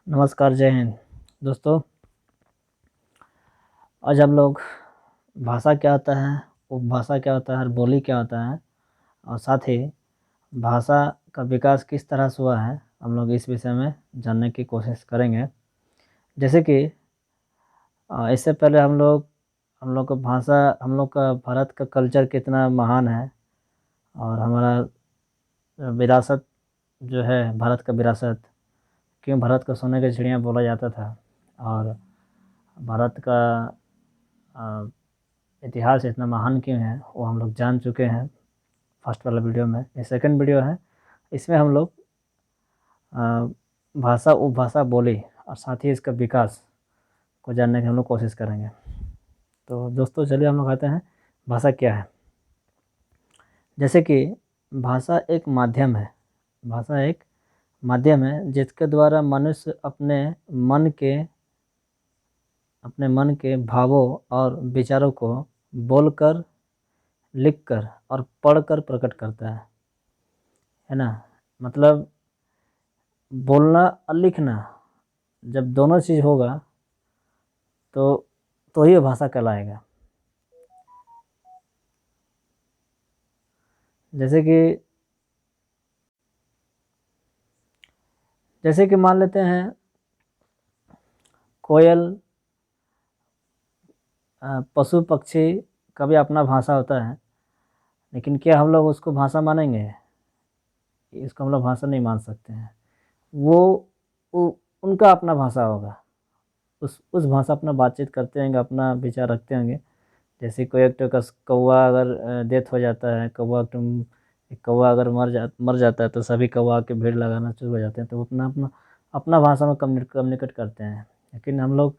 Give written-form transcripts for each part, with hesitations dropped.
नमस्कार, जय हिंद। दोस्तों, आज हम लोग भाषा क्या होता है, उपभाषा क्या होता है और बोली क्या होता है, और साथ ही भाषा का विकास किस तरह से हुआ है, हम लोग इस विषय में जानने की कोशिश करेंगे। जैसे कि इससे पहले हम लोग का भाषा, हम लोग का भारत का कल्चर कितना महान है, और हमारा विरासत जो है, भारत का विरासत, क्यों भारत को सोने की चिड़िया बोला जाता था, और भारत का अ, इतिहास इतना महान क्यों है, वो हम लोग जान चुके हैं फर्स्ट वाला वीडियो में। ये सेकंड वीडियो है, इसमें हम लोग भाषा, उपभाषा, बोली और साथ ही इसका विकास को जानने की हम लोग कोशिश करेंगे। तो दोस्तों, चलिए हम लोग आते हैं भाषा क्या है। जैसे कि भाषा एक माध्यम है, भाषा एक माध्यम है जिसके द्वारा मनुष्य अपने मन के भावों और विचारों को बोलकर, लिखकर और पढ़कर प्रकट करता है ना। मतलब बोलना और लिखना जब दोनों चीज़ होगा तो ही भाषा कहलाएगा। जैसे कि मान लेते हैं कोयल, पशु पक्षी का भी अपना भाषा होता है, लेकिन क्या हम लोग उसको भाषा मानेंगे? इसको हम लोग भाषा नहीं मान सकते हैं। वो उनका अपना भाषा होगा, उस भाषा अपना बातचीत करते होंगे, अपना विचार रखते होंगे। जैसे कोई एक तो कौवा अगर डेथ हो जाता है, एक कौवा अगर मर जाता है, तो सभी कौवा के भीड़ लगाना शुरू हो जाते हैं, तो वो अपना अपना अपना भाषा में कम्युनिकेट करते हैं। लेकिन हम लोग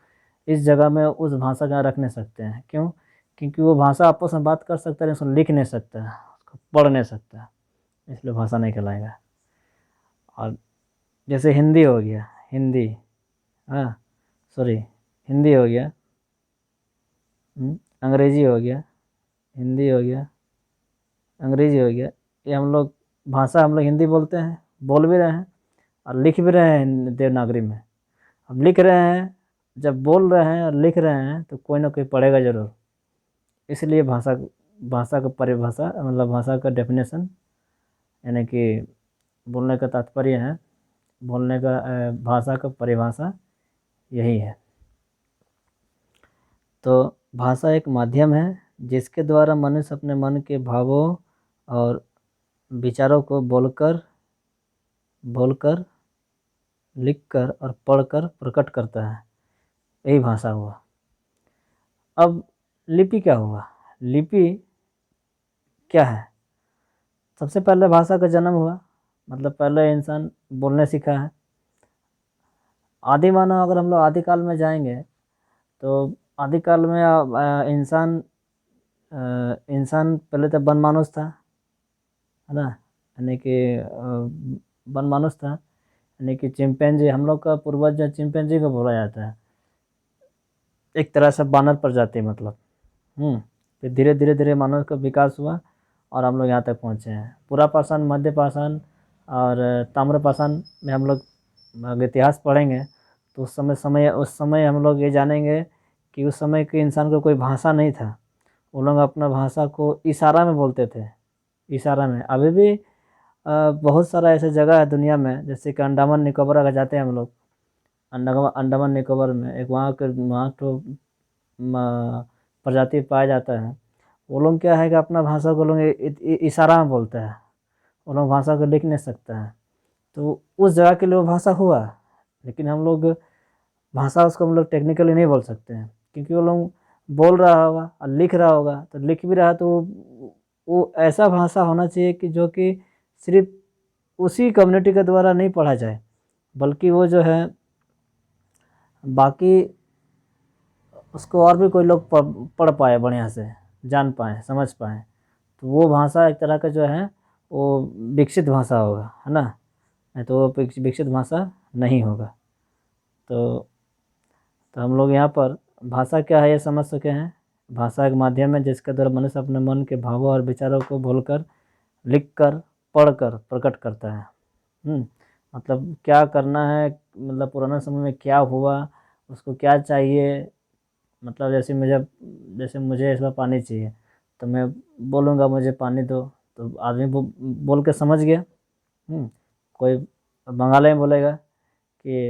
इस जगह में उस भाषा का रख नहीं सकते हैं। क्यों? क्योंकि वो भाषा आपस में बात कर सकता है, उसको लिख नहीं सकता है, उसको पढ़ नहीं सकता, इसलिए भाषा नहीं कहलाएगा। और जैसे हिंदी हो गया, हिंदी, हाँ सॉरी, हिंदी हो गया, अंग्रेजी हो गया, हिंदी हो गया, अंग्रेजी हो गया, ये हम लोग भाषा, हम लोग हिंदी बोलते हैं, बोल भी रहे हैं और लिख भी रहे हैं देवनागरी में। अब लिख रहे हैं, जब बोल रहे हैं और लिख रहे हैं तो कोई ना कोई पढ़ेगा ज़रूर। इसलिए भाषा भाषा का परिभाषा, मतलब भाषा का डेफिनेशन, यानी कि बोलने का तात्पर्य है, बोलने का भाषा का परिभाषा यही है। तो भाषा एक माध्यम है जिसके द्वारा मनुष्य अपने मन के भावों और विचारों को बोलकर, लिखकर और पढ़कर प्रकट करता है। यही भाषा हुआ। अब लिपि क्या हुआ? लिपि क्या है? सबसे पहले भाषा का जन्म हुआ, मतलब पहले इंसान बोलने सीखा है। आदि मानव, अगर हम लोग आदिकाल में जाएंगे तो आदिकाल में इंसान पहले तो वनमानुष था, है ना, यानी कि वनमानुष था, यानी कि चिंपैंजी, हम लोग का पूर्वज जो चिंपैंजी को बोला जाता है, एक तरह से बानर प्रजाति, मतलब। फिर धीरे धीरे धीरे मानव का विकास हुआ और हम लोग यहाँ तक पहुँचे हैं। पूरा पाषाण, मध्य पाषाण और ताम्र पाषाण में हम लोग अगर इतिहास पढ़ेंगे तो उस समय हम लोग ये जानेंगे कि उस समय के इंसान को कोई भाषा नहीं था। वो लोग अपना भाषा को इशारा में बोलते थे, इशारा में। अभी भी बहुत सारा ऐसा जगह है दुनिया में, जैसे कि अंडमान निकोबार अगर जाते हैं हम लोग, अंडमान निकोबार में एक वहाँ तो प्रजाति पाया जाता है। वो लोग क्या है कि अपना भाषा को लोग इशारा में बोलते हैं, वो लोग भाषा को लिख नहीं सकता है। तो उस जगह के लिए वो भाषा हुआ, लेकिन हम लोग भाषा उसको हम लोग टेक्निकली नहीं बोल सकते हैं, क्योंकि वो लोग बोल रहा होगा और लिख रहा होगा, तो लिख भी रहा तो वो ऐसा भाषा होना चाहिए कि जो कि सिर्फ उसी कम्युनिटी के द्वारा नहीं पढ़ा जाए, बल्कि वो जो है बाकी उसको और भी कोई लोग पढ़ पाए, बढ़िया से जान पाए, समझ पाए। तो वो भाषा एक तरह का जो है वो विकसित भाषा होगा, है ना, नहीं तो वो विकसित भाषा नहीं होगा। तो हम लोग यहाँ पर भाषा क्या है ये समझ सके हैं। भाषा एक माध्यम है जिसके द्वारा मनुष्य अपने मन के भावों और विचारों को बोलकर, लिखकर, पढ़कर प्रकट करता है। मतलब क्या करना है, मतलब पुराने समय में क्या हुआ, उसको क्या चाहिए। मतलब जैसे मुझे इस बार पानी चाहिए, तो मैं बोलूँगा मुझे पानी दो, तो आदमी बोल के समझ गया। कोई बंगाली में बोलेगा कि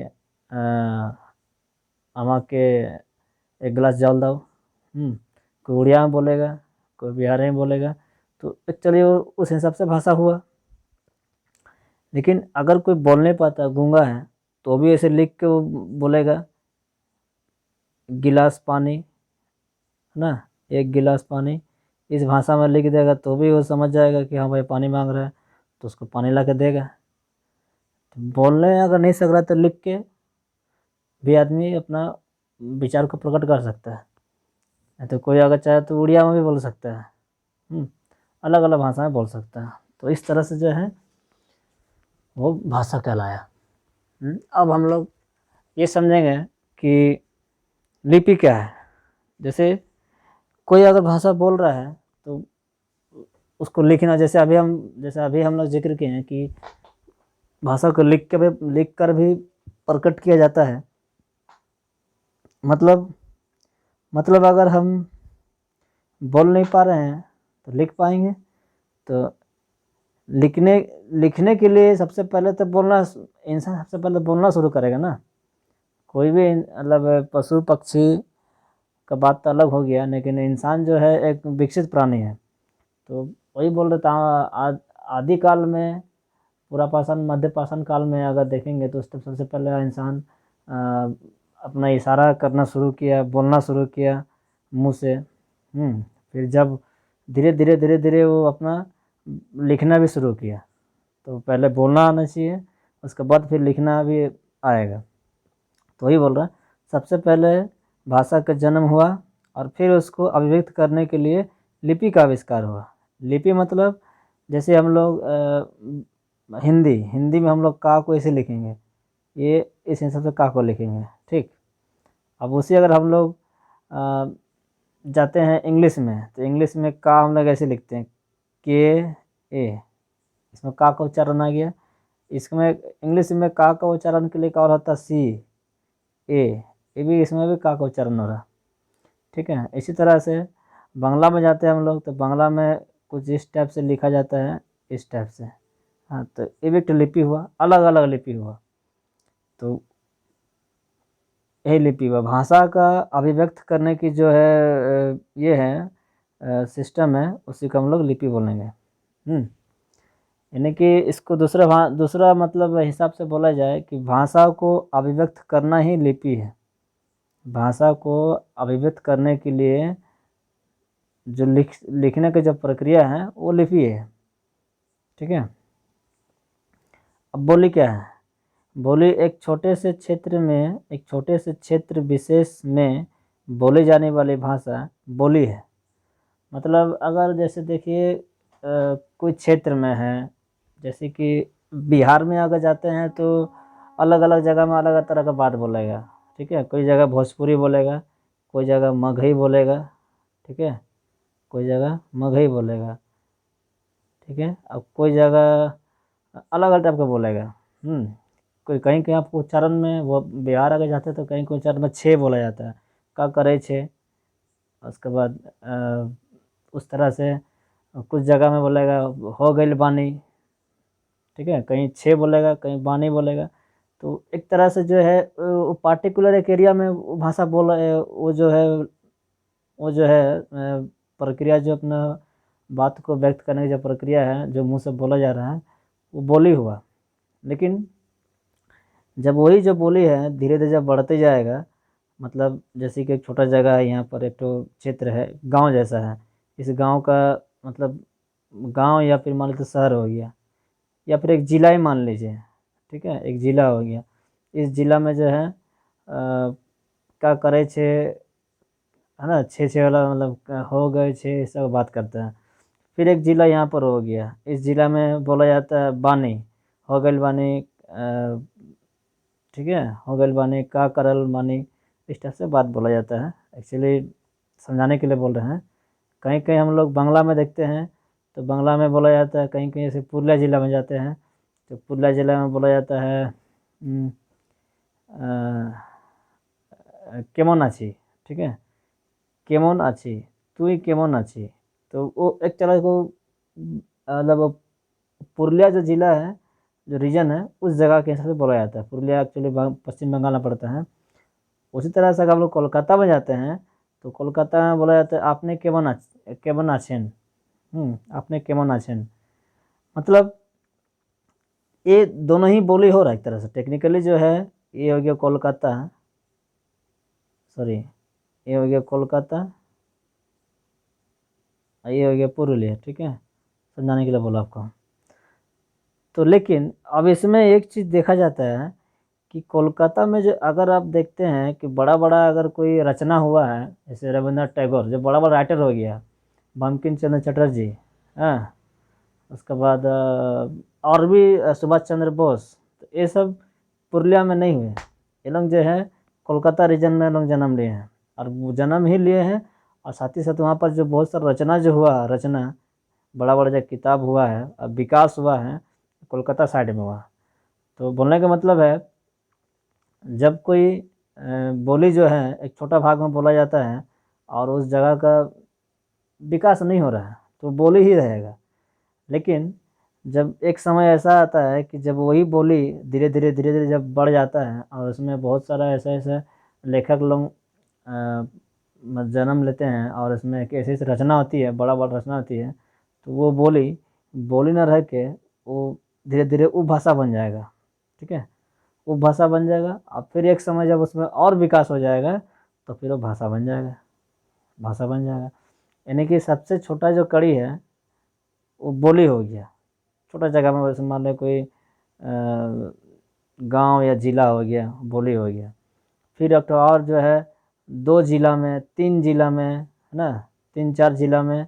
আমাকে एक गिलास जल दो। कोई उड़िया में बोलेगा, कोई बिहारी में बोलेगा। तो चलिए वो उस हिसाब से भाषा हुआ। लेकिन अगर कोई बोल नहीं पाता, गूंगा है, तो भी ऐसे लिख के वो बोलेगा गिलास पानी, है ना, एक गिलास पानी। इस भाषा में लिख देगा तो भी वो समझ जाएगा कि हाँ भाई पानी मांग रहा है, तो उसको पानी ला के देगा। तो बोलने अगर नहीं सक रहा तो लिख के भी आदमी अपना विचार को प्रकट कर सकता है। नहीं तो कोई अगर चाहे तो उड़िया में भी बोल सकता है, अलग अलग भाषा में बोल सकता है। तो इस तरह से जो है वो भाषा कहलाया। अब हम लोग ये समझेंगे कि लिपि क्या है। जैसे कोई अगर भाषा बोल रहा है तो उसको लिखना, जैसे अभी हम लोग जिक्र किए हैं कि भाषा को लिख कर भी प्रकट किया जाता है। मतलब अगर हम बोल नहीं पा रहे हैं तो लिख पाएंगे। तो लिखने लिखने के लिए सबसे पहले तो इंसान सबसे पहले बोलना शुरू करेगा ना। कोई भी मतलब पशु पक्षी का बात तो अलग हो गया, लेकिन इंसान जो है एक विकसित प्राणी है। तो वही बोल रहे था, आदि काल में, पुरापाषाण मध्य पाषाण काल में अगर देखेंगे तो उस टाइम सबसे पहले इंसान अपना इशारा करना शुरू किया, बोलना शुरू किया मुंह से। फिर जब धीरे धीरे वो अपना लिखना भी शुरू किया। तो पहले बोलना आना चाहिए, उसके बाद फिर लिखना भी आएगा। तो वही बोल रहा है, सबसे पहले भाषा का जन्म हुआ और फिर उसको अभिव्यक्त करने के लिए लिपि का आविष्कार हुआ। लिपि मतलब जैसे हम लोग हिंदी में हम लोग का को ऐसे लिखेंगे, ये इस हिसाब से का को लिखेंगे, ठीक। अब उसी अगर हम लोग जाते हैं इंग्लिश में, तो इंग्लिश में का हम लोग ऐसे लिखते हैं के ए, इसमें का उच्चारण आ गया। इसमें इंग्लिश में का उच्चारण के लिए क्या होता है, सी ए, ये भी इसमें भी का उच्चारण हो रहा, ठीक है। इसी तरह से बांग्ला में जाते हैं हम लोग, तो बांग्ला में कुछ इस टाइप से लिखा जाता है, इस टाइप से। हाँ, तो ये भी एक लिपि हुआ, अलग अलग लिपि हुआ। तो यही लिपि हुआ। भाषा का अभिव्यक्त करने की जो है ये है सिस्टम है, उसी को हम लोग लिपि बोलेंगे। यानी कि इसको दूसरा मतलब हिसाब से बोला जाए कि भाषा को अभिव्यक्त करना ही लिपि है। भाषा को अभिव्यक्त करने के लिए जो लिखने की जो प्रक्रिया है वो लिपि है, ठीक है। अब बोली क्या है? बोली एक छोटे से क्षेत्र विशेष में बोली जाने वाली भाषा बोली है। मतलब अगर जैसे देखिए कोई क्षेत्र में है, जैसे कि बिहार में अगर जाते हैं तो अलग अलग जगह में अलग अलग तरह का बात बोलेगा, ठीक है। कोई जगह भोजपुरी बोलेगा, कोई जगह मगही बोलेगा, ठीक है, कोई जगह मगही बोलेगा, ठीक है। अब कोई जगह अलग अलग टाइप का बोलेगा। कोई कहीं कहीं आपको उच्चारण में, वो बिहार अगर जाते हैं तो कहीं कहीं उच्चारण में छः बोला जाता है, का करे छः। उसके बाद उस तरह से कुछ जगह में बोलेगा हो गई बानी, ठीक है, कहीं छः बोलेगा, कहीं बानी बोलेगा। तो एक तरह से जो है वो पार्टिकुलर एक एरिया में वो भाषा वो जो है प्रक्रिया, जो अपना बात को व्यक्त करने की जो प्रक्रिया है, जो मुंह से बोला जा रहा है, वो बोली हुआ। लेकिन जब वही जो बोली है धीरे धीरे जब बढ़ते जाएगा, मतलब जैसे कि एक छोटा जगह है, यहाँ पर एक तो क्षेत्र है, गांव जैसा है, इस गांव का मतलब गांव या फिर मान लीजिए शहर हो गया, या फिर एक जिला ही मान लीजिए, ठीक है, एक जिला हो गया। इस जिला में जो है क्या करे छे, है ना, छः छः वाला मतलब हो गए छः, सब बात करते हैं। फिर एक जिला यहाँ पर हो गया, इस जिला में बोला जाता है बानी, हो गई बानी, ठीक है, हो गई बानी का करल बानी, इस टाइप से बात बोला जाता है। एक्चुअली समझाने के लिए बोल रहे हैं। कहीं कहीं हम लोग बांग्ला में देखते हैं तो बांग्ला में बोला जाता है, कहीं कहीं ऐसे पुरुलिया जिला में जाते हैं तो पुरुलिया जिला में बोला जाता है केमन आछी, ठीक है, केमन आछी, तुई केमन आछी। तो वो एक तरह को मतलब पुरुलिया जो ज़िला है, जो रीजन है, उस जगह के हिसाब से बोला जाता है। पुरुलिया एक्चुअली पश्चिम बंगाल में पड़ता है। उसी तरह से अगर हम लोग कोलकाता में जाते हैं तो कोलकाता में बोला जाता है आपने केमन आछेन, आपने केमन आछेन। मतलब ये दोनों ही बोली हो रहा है एक तरह से। टेक्निकली जो है ये हो गया कोलकाता, सॉरी ये हो गया कोलकाता, ये हो गया पुरुलिया, ठीक है, समझाने के लिए बोला आपको। तो लेकिन अब इसमें एक चीज़ देखा जाता है कि कोलकाता में जो अगर आप देखते हैं कि बड़ा बड़ा अगर कोई रचना हुआ है, जैसे रविंद्रनाथ टैगोर जो बड़ा बड़ा राइटर हो गया, बंकिम चंद्र चटर्जी, हाँ, उसके बाद और भी सुभाष चंद्र बोस, तो ये सब पुरुलिया में नहीं हुए। ये लोग जो है कोलकाता रीजन में लोग जन्म लिए हैं, और वो जन्म ही लिए हैं, और साथ ही साथ वहाँ पर जो बहुत सारा रचना जो हुआ, रचना बड़ा बड़ा जो किताब हुआ है, अब विकास हुआ है, कोलकाता साइड में हुआ। तो बोलने का मतलब है जब कोई बोली जो है एक छोटा भाग में बोला जाता है और उस जगह का विकास नहीं हो रहा है तो बोली ही रहेगा। लेकिन जब एक समय ऐसा आता है कि जब वही बोली धीरे धीरे जब बढ़ जाता है और उसमें बहुत सारा ऐसे ऐसे लेखक लोग जन्म लेते हैं और इसमें एक ऐसी ऐसी रचना होती है, बड़ा बड़ा रचना होती है, तो वो बोली ना रह के वो धीरे धीरे उपभाषा बन जाएगा, ठीक है, उपभाषा बन जाएगा। और फिर एक समय जब उसमें और विकास हो जाएगा तो फिर वो भाषा बन जाएगा, भाषा बन जाएगा। यानी कि सबसे छोटा जो कड़ी है वो बोली हो गया, छोटा जगह में, वैसे मान लो कोई गांव या ज़िला हो गया, बोली हो गया। फिर एक और जो है 2 जिला में, 3 जिला में, है ना, 3-4 जिला में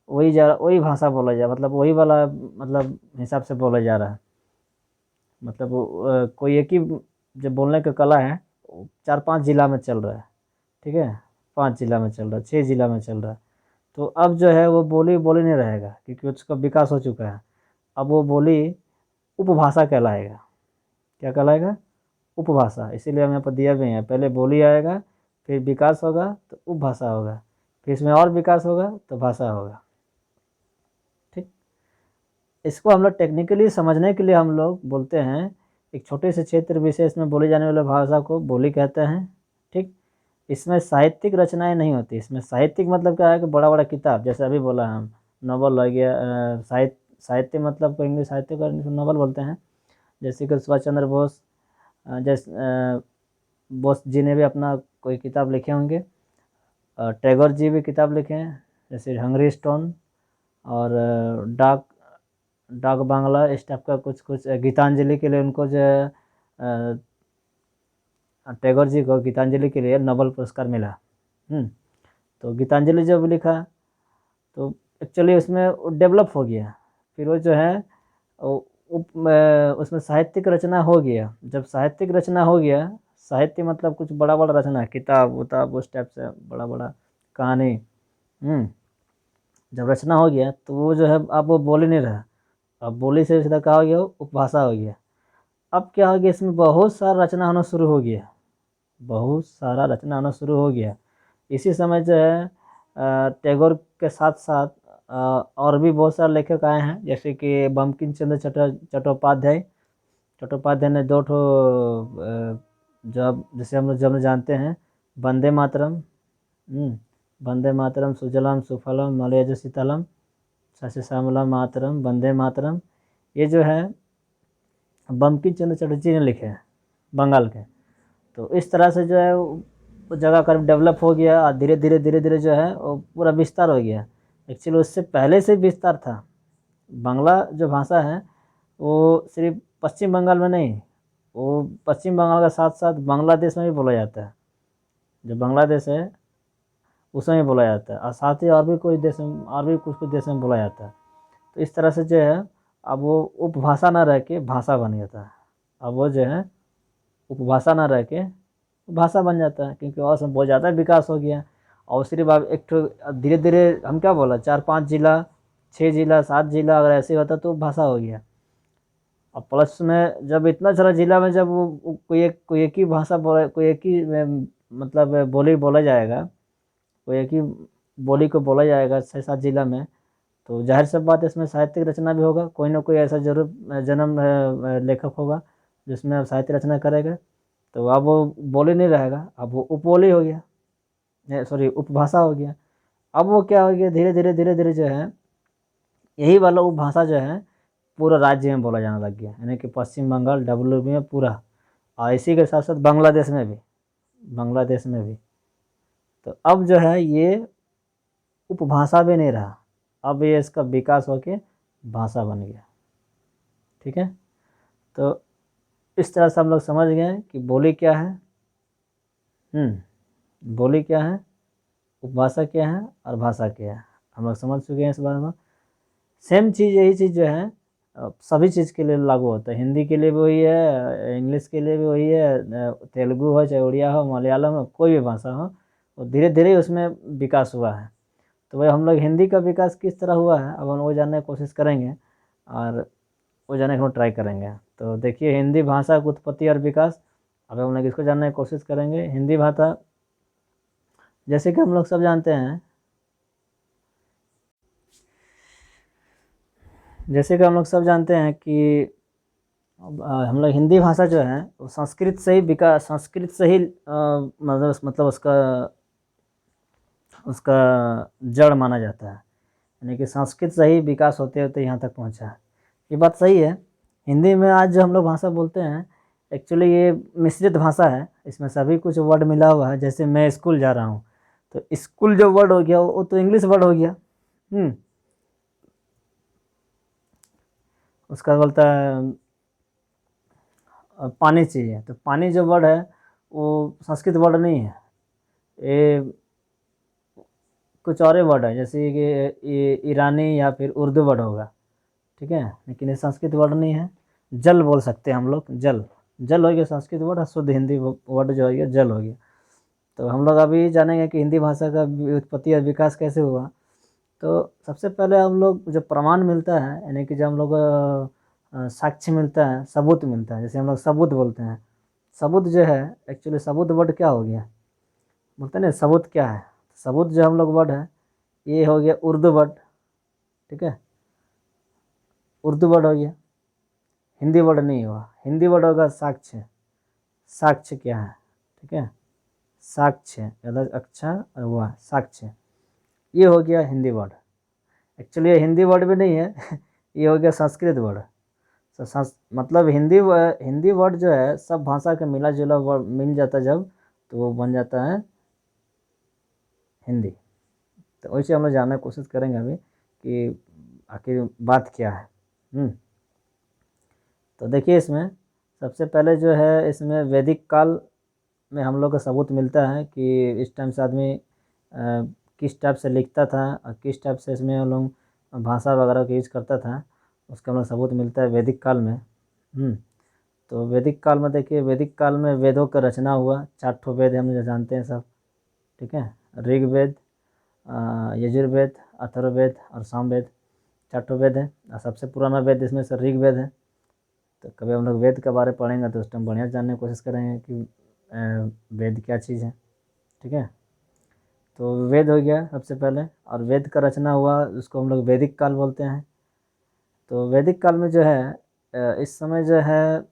वही भाषा बोला जाए, मतलब वही वाला मतलब हिसाब से बोला जा रहा है। मतलब कोई एक ही जो बोलने का कला है 4-5 जिला में चल रहा है, ठीक है, 5 जिला में चल रहा है, 6 जिला में चल रहा है। तो अब जो है वो बोली नहीं रहेगा क्योंकि उसका विकास हो चुका है। अब वो बोली उपभाषा कहलाएगा। क्या कहलाएगा? उपभाषा। इसीलिए हम यहाँ पर दिया भी है, पहले बोली आएगा, फिर विकास होगा तो उपभाषा होगा, फिर इसमें और विकास होगा तो भाषा होगा। ठीक, इसको हम लोग टेक्निकली समझने के लिए हम लोग बोलते हैं एक छोटे से क्षेत्र विशेष में बोली जाने वाली भाषा को बोली कहते हैं। ठीक, इसमें साहित्यिक रचनाएं नहीं होती। इसमें साहित्यिक मतलब क्या है कि बड़ा बड़ा किताब, जैसे अभी बोला हम नॉवल हो गया, साहित्य मतलब को इंग्लिश साहित्य को नॉवल बोलते हैं। जैसे कि सुभाष चंद्र बोस, जैसे बोस जी ने भी अपना कोई किताब लिखे होंगे, टैगोर जी भी किताब लिखे हैं, जैसे हंगरी स्टोन और डाक बांग्ला, इस टाइप का कुछ कुछ। गीतांजलि के लिए उनको जो टैगोर जी को गीतांजलि के लिए नोबेल पुरस्कार मिला। तो गीतांजलि जब लिखा तो एक्चुअली उसमें डेवलप हो गया, फिर वो जो है उसमें साहित्यिक रचना हो गया। जब साहित्यिक रचना हो गया, साहित्य मतलब कुछ बड़ा बड़ा रचना, किताब उताब उस टाइप से बड़ा बड़ा कहानी, जब रचना हो गया तो वो जो है अब वो बोली नहीं रहा, अब बोली से सीधा कहा हो गया उपभाषा हो गया। अब क्या हो गया, इसमें बहुत सारा रचना होना शुरू हो गया, बहुत सारा रचना होना शुरू हो गया। इसी समय जो है टैगोर के साथ साथ और भी बहुत सारे लेखक आए हैं, जैसे कि बंकिम चंद्र चट्टोपाध्याय ने 2 ठो जब जैसे हम लोग जब जानते हैं वंदे मातरम, वंदे मातरम सुजलाम सुफलम मलयज शीतलम सस्य श्यामला मातरम वंदे मातरम, ये जो है बंकिम चंद्र चटर्जी ने लिखे हैं, बंगाल के। तो इस तरह से जो है वो जगह का डेवलप हो गया और धीरे धीरे जो है वो पूरा विस्तार हो गया। एक्चुअली उससे पहले से विस्तार था। बांग्ला जो भाषा है वो सिर्फ पश्चिम बंगाल में नहीं, वो पश्चिम बंगाल के साथ साथ बांग्लादेश में भी बोला जाता है। जो बांग्लादेश है उसमें भी बोला जाता है, और साथ ही और भी कुछ देश में, और भी कुछ देश में बोला जाता है। तो इस तरह से जो है अब वो उपभाषा ना रह के भाषा बन जाता है। अब वो जो है उपभाषा ना रह के भाषा बन जाता है, क्योंकि और सब बहुत ज़्यादा विकास हो गया। और सिर्फ अब एक तो धीरे धीरे हम क्या बोला 4-5 जिला, 6 जिला, 7 जिला अगर ऐसे होता तो भाषा हो गया। और प्लस में जब इतना सारा जिला में जब वो कोई एक ही भाषा बोले, कोई एक ही मतलब बोली बोला जाएगा, कोई एक ही बोली को बोला जाएगा 6-7 जिला में, तो जाहिर सी बात है इसमें साहित्यिक रचना भी होगा, कोई ना कोई ऐसा जरूर जन्म लेखक होगा जिसमें अब साहित्य रचना करेगा। तो अब वो बोली नहीं रहेगा, अब वो उपबोली हो गया, सॉरी उपभाषा हो गया। अब वो क्या हो गया, धीरे धीरे धीरे धीरे जो है यही वाला उपभाषा जो है पूरा राज्य में बोला जाने लग गया, यानी कि पश्चिम बंगाल डब्ल्यू में पूरा, और इसी के साथ साथ बांग्लादेश में भी, बांग्लादेश में भी। तो अब जो है ये उपभाषा भी नहीं रहा, अब ये इसका विकास होके भाषा बन गया। ठीक है, तो इस तरह से हम लोग समझ गए कि बोली क्या है, बोली क्या है, उपभाषा क्या है और भाषा क्या है, हम लोग समझ चुके हैं इस बारे में। सेम चीज़, यही चीज़ जो है सभी चीज़ के लिए लागू होता है, हिंदी के लिए भी वही है, इंग्लिश के लिए भी वही है, तेलुगु हो चाहे उड़िया हो मलयालम हो कोई भी भाषा हो, और धीरे धीरे उसमें विकास हुआ है। तो वही हम लोग हिंदी का विकास किस तरह हुआ है अब हम वो जानने की कोशिश करेंगे और वो जानने की ट्राई करेंगे। तो देखिए हिंदी भाषा की उत्पत्ति और विकास, अब हम लोग इसको जानने की कोशिश करेंगे। हिंदी भाषा जैसे कि हम लोग सब जानते हैं, जैसे कि हम लोग सब जानते हैं कि हम लोग हिंदी भाषा जो है वो संस्कृत से ही विकास, संस्कृत से ही मतलब उसका उसका जड़ माना जाता है, यानी कि संस्कृत से ही विकास होते होते यहाँ तक पहुँचा है। ये बात सही है। हिंदी में आज जो हम लोग भाषा बोलते हैं एक्चुअली ये मिश्रित भाषा है, इसमें सभी कुछ वर्ड मिला हुआ है। जैसे मैं स्कूल जा रहा हूँ तो स्कूल जो वर्ड हो गया वो तो इंग्लिश वर्ड हो गया, उसका बोलता है पानी चाहिए, तो पानी जो वर्ड है वो संस्कृत वर्ड नहीं है, ये कुछ और वर्ड है, जैसे कि ये ईरानी या फिर उर्दू वर्ड होगा। ठीक है, लेकिन ये संस्कृत वर्ड नहीं है। जल बोल सकते हैं हम लोग, जल, जल हो गया संस्कृत वर्ड, शुद्ध हिंदी वर्ड जो हो गया जल हो गया। तो हम लोग अभी जानेंगे कि हिंदी भाषा का उत्पत्ति और विकास कैसे हुआ। तो सबसे पहले हम लोग जब प्रमाण मिलता है, यानी कि जब हम लोग साक्ष्य मिलता है, सबूत मिलता है, जैसे हम लोग सबूत बोलते हैं, सबूत जो है एक्चुअली सबूत वर्ड क्या हो गया, बोलते हैं ना सबूत क्या है, सबूत जो हम लोग वर्ड है ये हो गया उर्दू वर्ड। ठीक है, उर्दू वर्ड हो गया, हिंदी वर्ड नहीं हुआ। हिंदी वर्ड होगा साक्ष्य, साक्ष्य क्या है, ठीक है, साक्ष्य अलग अक्षर और हुआ साक्ष्य, ये हो गया हिंदी वर्ड। एक्चुअली ये हिंदी वर्ड भी नहीं है ये हो गया संस्कृत वर्ड। मतलब हिंदी वर्ड जो है सब भाषा का मिला जुला वर्ड मिल जाता है जब, तो वो बन जाता है हिंदी। तो वैसे हम लोग जानने की कोशिश करेंगे अभी कि आखिर बात क्या है। तो देखिए इसमें सबसे पहले जो है इसमें वैदिक काल में हम लोग का सबूत मिलता है कि इस टाइम से आदमी किस टाइप से लिखता था और किस टाइप से इसमें हम लोग भाषा वगैरह का यूज करता था, उसका हम लोग सबूत मिलता है वैदिक काल में। तो वैदिक काल में देखिए, वैदिक काल में वेदों का रचना हुआ, 4 ठो वेद हम जो जानते हैं सब। ठीक है, ऋग्वेद, यजुर्वेद, अथर्ववेद और सामवेद, 4 ठो वेद है, और सबसे पुराना वेद इसमें से ऋग्वेद है। तो कभी हम लोग वेद के बारे में पढ़ेंगे तो उस टाइम बढ़िया जानने की कोशिश करेंगे कि वेद क्या चीज़ है। ठीक है, तो वेद हो गया सबसे पहले, और वेद का रचना हुआ उसको हम लोग वैदिक काल बोलते हैं। तो वैदिक काल में जो है इस समय जो है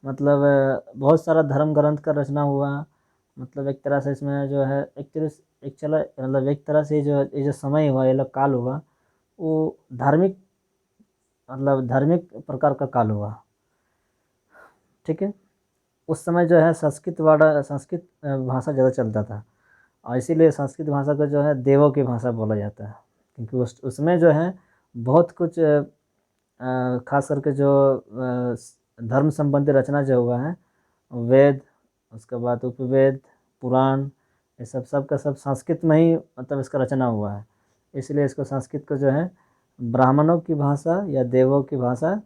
मतलब बहुत सारा धर्म ग्रंथ का रचना हुआ। मतलब एक तरह से इसमें जो है एक तरह से जो ये जो समय हुआ, ये काल हुआ, वो धार्मिक, मतलब धार्मिक प्रकार का काल हुआ। ठीक है, उस समय जो है संस्कृत भाषा ज़्यादा चलता था, और इसीलिए संस्कृत भाषा को जो है देवों की भाषा बोला जाता है, क्योंकि उसमें जो है बहुत कुछ खास करके जो धर्म संबंधी रचना जो हुआ है, वेद, उसके बाद उपवेद, पुराण, ये सब का सब संस्कृत में ही मतलब इसका रचना हुआ है। इसलिए इसको संस्कृत को जो है ब्राह्मणों की भाषा या देवों की भाषा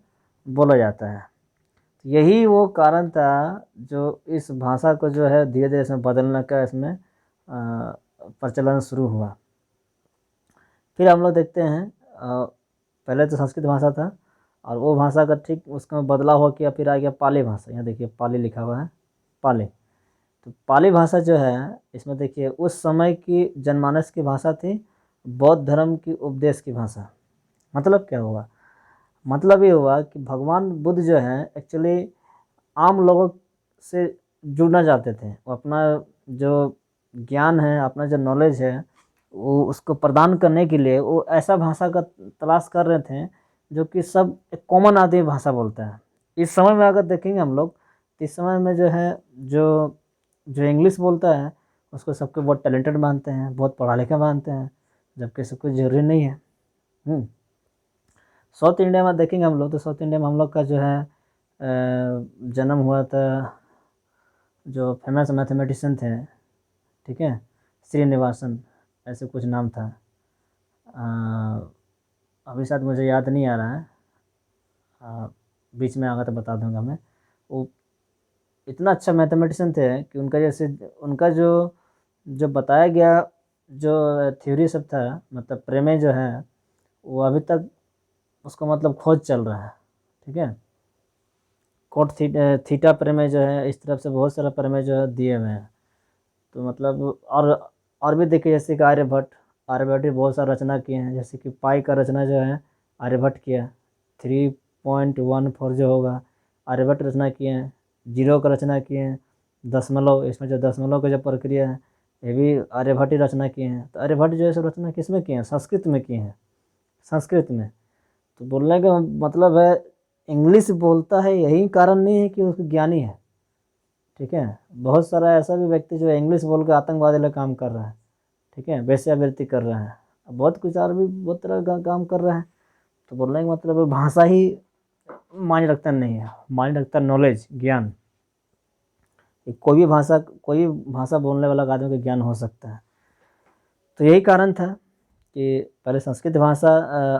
बोला जाता है। यही वो कारण था जो इस भाषा को जो है धीरे धीरे इसमें बदलने का इसमें प्रचलन शुरू हुआ। फिर हम लोग देखते हैं पहले तो संस्कृत भाषा था, और वो भाषा का ठीक उसका बदलाव हो किया, फिर आ गया पाली भाषा। यहाँ देखिए पाली लिखा हुआ है, पाली। तो पाली भाषा जो है इसमें देखिए उस समय की जनमानस की भाषा थी, बौद्ध धर्म की उपदेश की भाषा। मतलब क्या हुआ, मतलब ये हुआ कि भगवान बुद्ध जो है एक्चुअली आम लोगों से जुड़ना चाहते थे। वो अपना जो ज्ञान है, अपना जो नॉलेज है, वो उसको प्रदान करने के लिए वो ऐसा भाषा का तलाश कर रहे थे जो कि सब एक कॉमन आदमी भाषा बोलता है। इस समय में अगर देखेंगे हम लोग, तो इस समय में जो है जो जो इंग्लिश बोलता है उसको सबको बहुत टैलेंटेड मानते हैं, बहुत पढ़ा लिखा मानते हैं, जबकि सब कुछ जरूरी नहीं है। साउथ इंडिया में देखेंगे हम लोग, तो साउथ इंडिया में हम लोग का जो है जन्म हुआ था, जो फेमस मैथमेटिशियन थे, ठीक है, श्रीनिवासन ऐसे कुछ नाम था। अभी शायद मुझे याद नहीं आ रहा है, बीच में आगा तो बता दूंगा मैं। वो इतना अच्छा मैथमेटिशियन थे कि उनका जैसे उनका जो जो बताया गया जो थ्योरी सब था, मतलब प्रमेय जो है, वो अभी तक उसको मतलब खोज चल रहा है, ठीक है। कोट थीटा प्रमेय जो है, इस तरफ से बहुत सारा प्रमेय जो है दिए हुए हैं। तो मतलब और भी देखिए, जैसे कि आर्यभट्ट, आर्यभट्ट भी बहुत सारा रचना किए हैं। जैसे कि पाई का रचना जो है आर्यभट्ट किया, 3.14 जो होगा आर्यभट्ट रचना किए हैं। जीरो का रचना किए हैं, दशमलव, इसमें जो दशमलव का जो प्रक्रिया है ये भी आर्यभट्ट ही रचना किए हैं। तो आर्यभट्ट जो है सब रचना किस में किए हैं, संस्कृत में किए हैं, संस्कृत में। तो बोलने का मतलब है इंग्लिश बोलता है यही कारण नहीं है कि उसको ज्ञानी है, ठीक है। बहुत सारा ऐसा भी व्यक्ति जो है इंग्लिश बोल के आतंकवादी लोग काम कर रहा है, ठीक है, वेश्यावृत्ति कर रहा है, बहुत कुछ और भी बहुत तरह का काम कर रहा है। तो बोलने का मतलब है भाषा ही मायने रखता नहीं है, मायने रखता नॉलेज, ज्ञान। कोई भी भाषा बोलने वाला आदमी का ज्ञान हो सकता है। तो यही कारण था कि पहले संस्कृत भाषा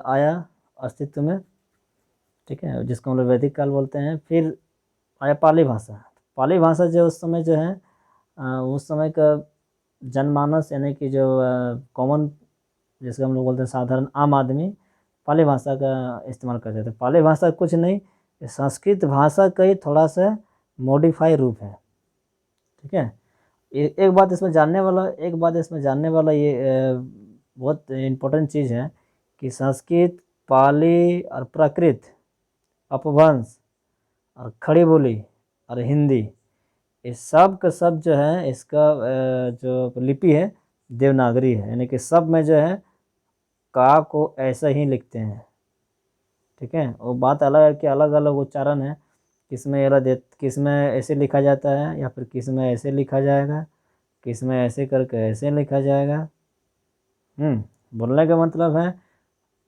आया अस्तित्व में, ठीक है, जिसको हम लोग वैदिक काल बोलते हैं। फिर आया पाली भाषा। पाली भाषा जो उस समय जो है उस समय का जनमानस यानी कि जो कॉमन, जिसको हम लोग बोलते हैं साधारण आम आदमी, पाली भाषा का इस्तेमाल करते थे। पाली भाषा कुछ नहीं, संस्कृत भाषा का ही थोड़ा सा मॉडिफाई रूप है, ठीक है। एक बात इसमें जानने वाला ये बहुत इम्पोर्टेंट चीज़ है कि संस्कृत, पाली और प्राकृत, अपभ्रंश और खड़ी बोली और हिंदी, इस सब का सब जो है इसका जो लिपि है देवनागरी है। यानी कि सब में जो है का को ऐसा ही लिखते हैं, ठीक है। वो बात अलग है कि अलग अलग उच्चारण है, किस में ऐसे लिखा जाता है या फिर किस में ऐसे लिखा जाएगा, किस में ऐसे करके ऐसे लिखा जाएगा। बोलने का मतलब है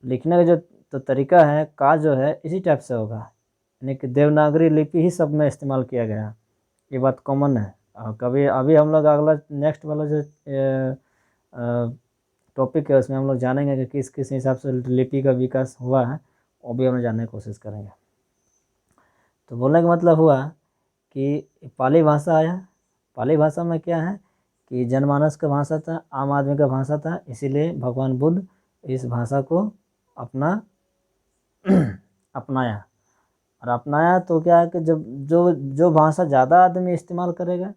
लिखने का जो तो तरीका है का जो है इसी टाइप से होगा, यानी कि देवनागरी लिपि ही सब में इस्तेमाल किया गया। ये बात कॉमन है। और कभी अभी हम लोग अगला नेक्स्ट वाला जो टॉपिक है उसमें हम लोग जानेंगे कि किस किस हिसाब से लिपि का विकास हुआ है, वो भी हम जानने की कोशिश करेंगे। तो बोलने का मतलब हुआ कि पाली भाषा आया। पाली भाषा में क्या है कि जनमानस का भाषा था, आम आदमी का भाषा था, इसीलिए भगवान बुद्ध इस भाषा को अपना अपनाया। और अपनाया तो क्या है कि जब जो जो भाषा ज़्यादा आदमी इस्तेमाल करेगा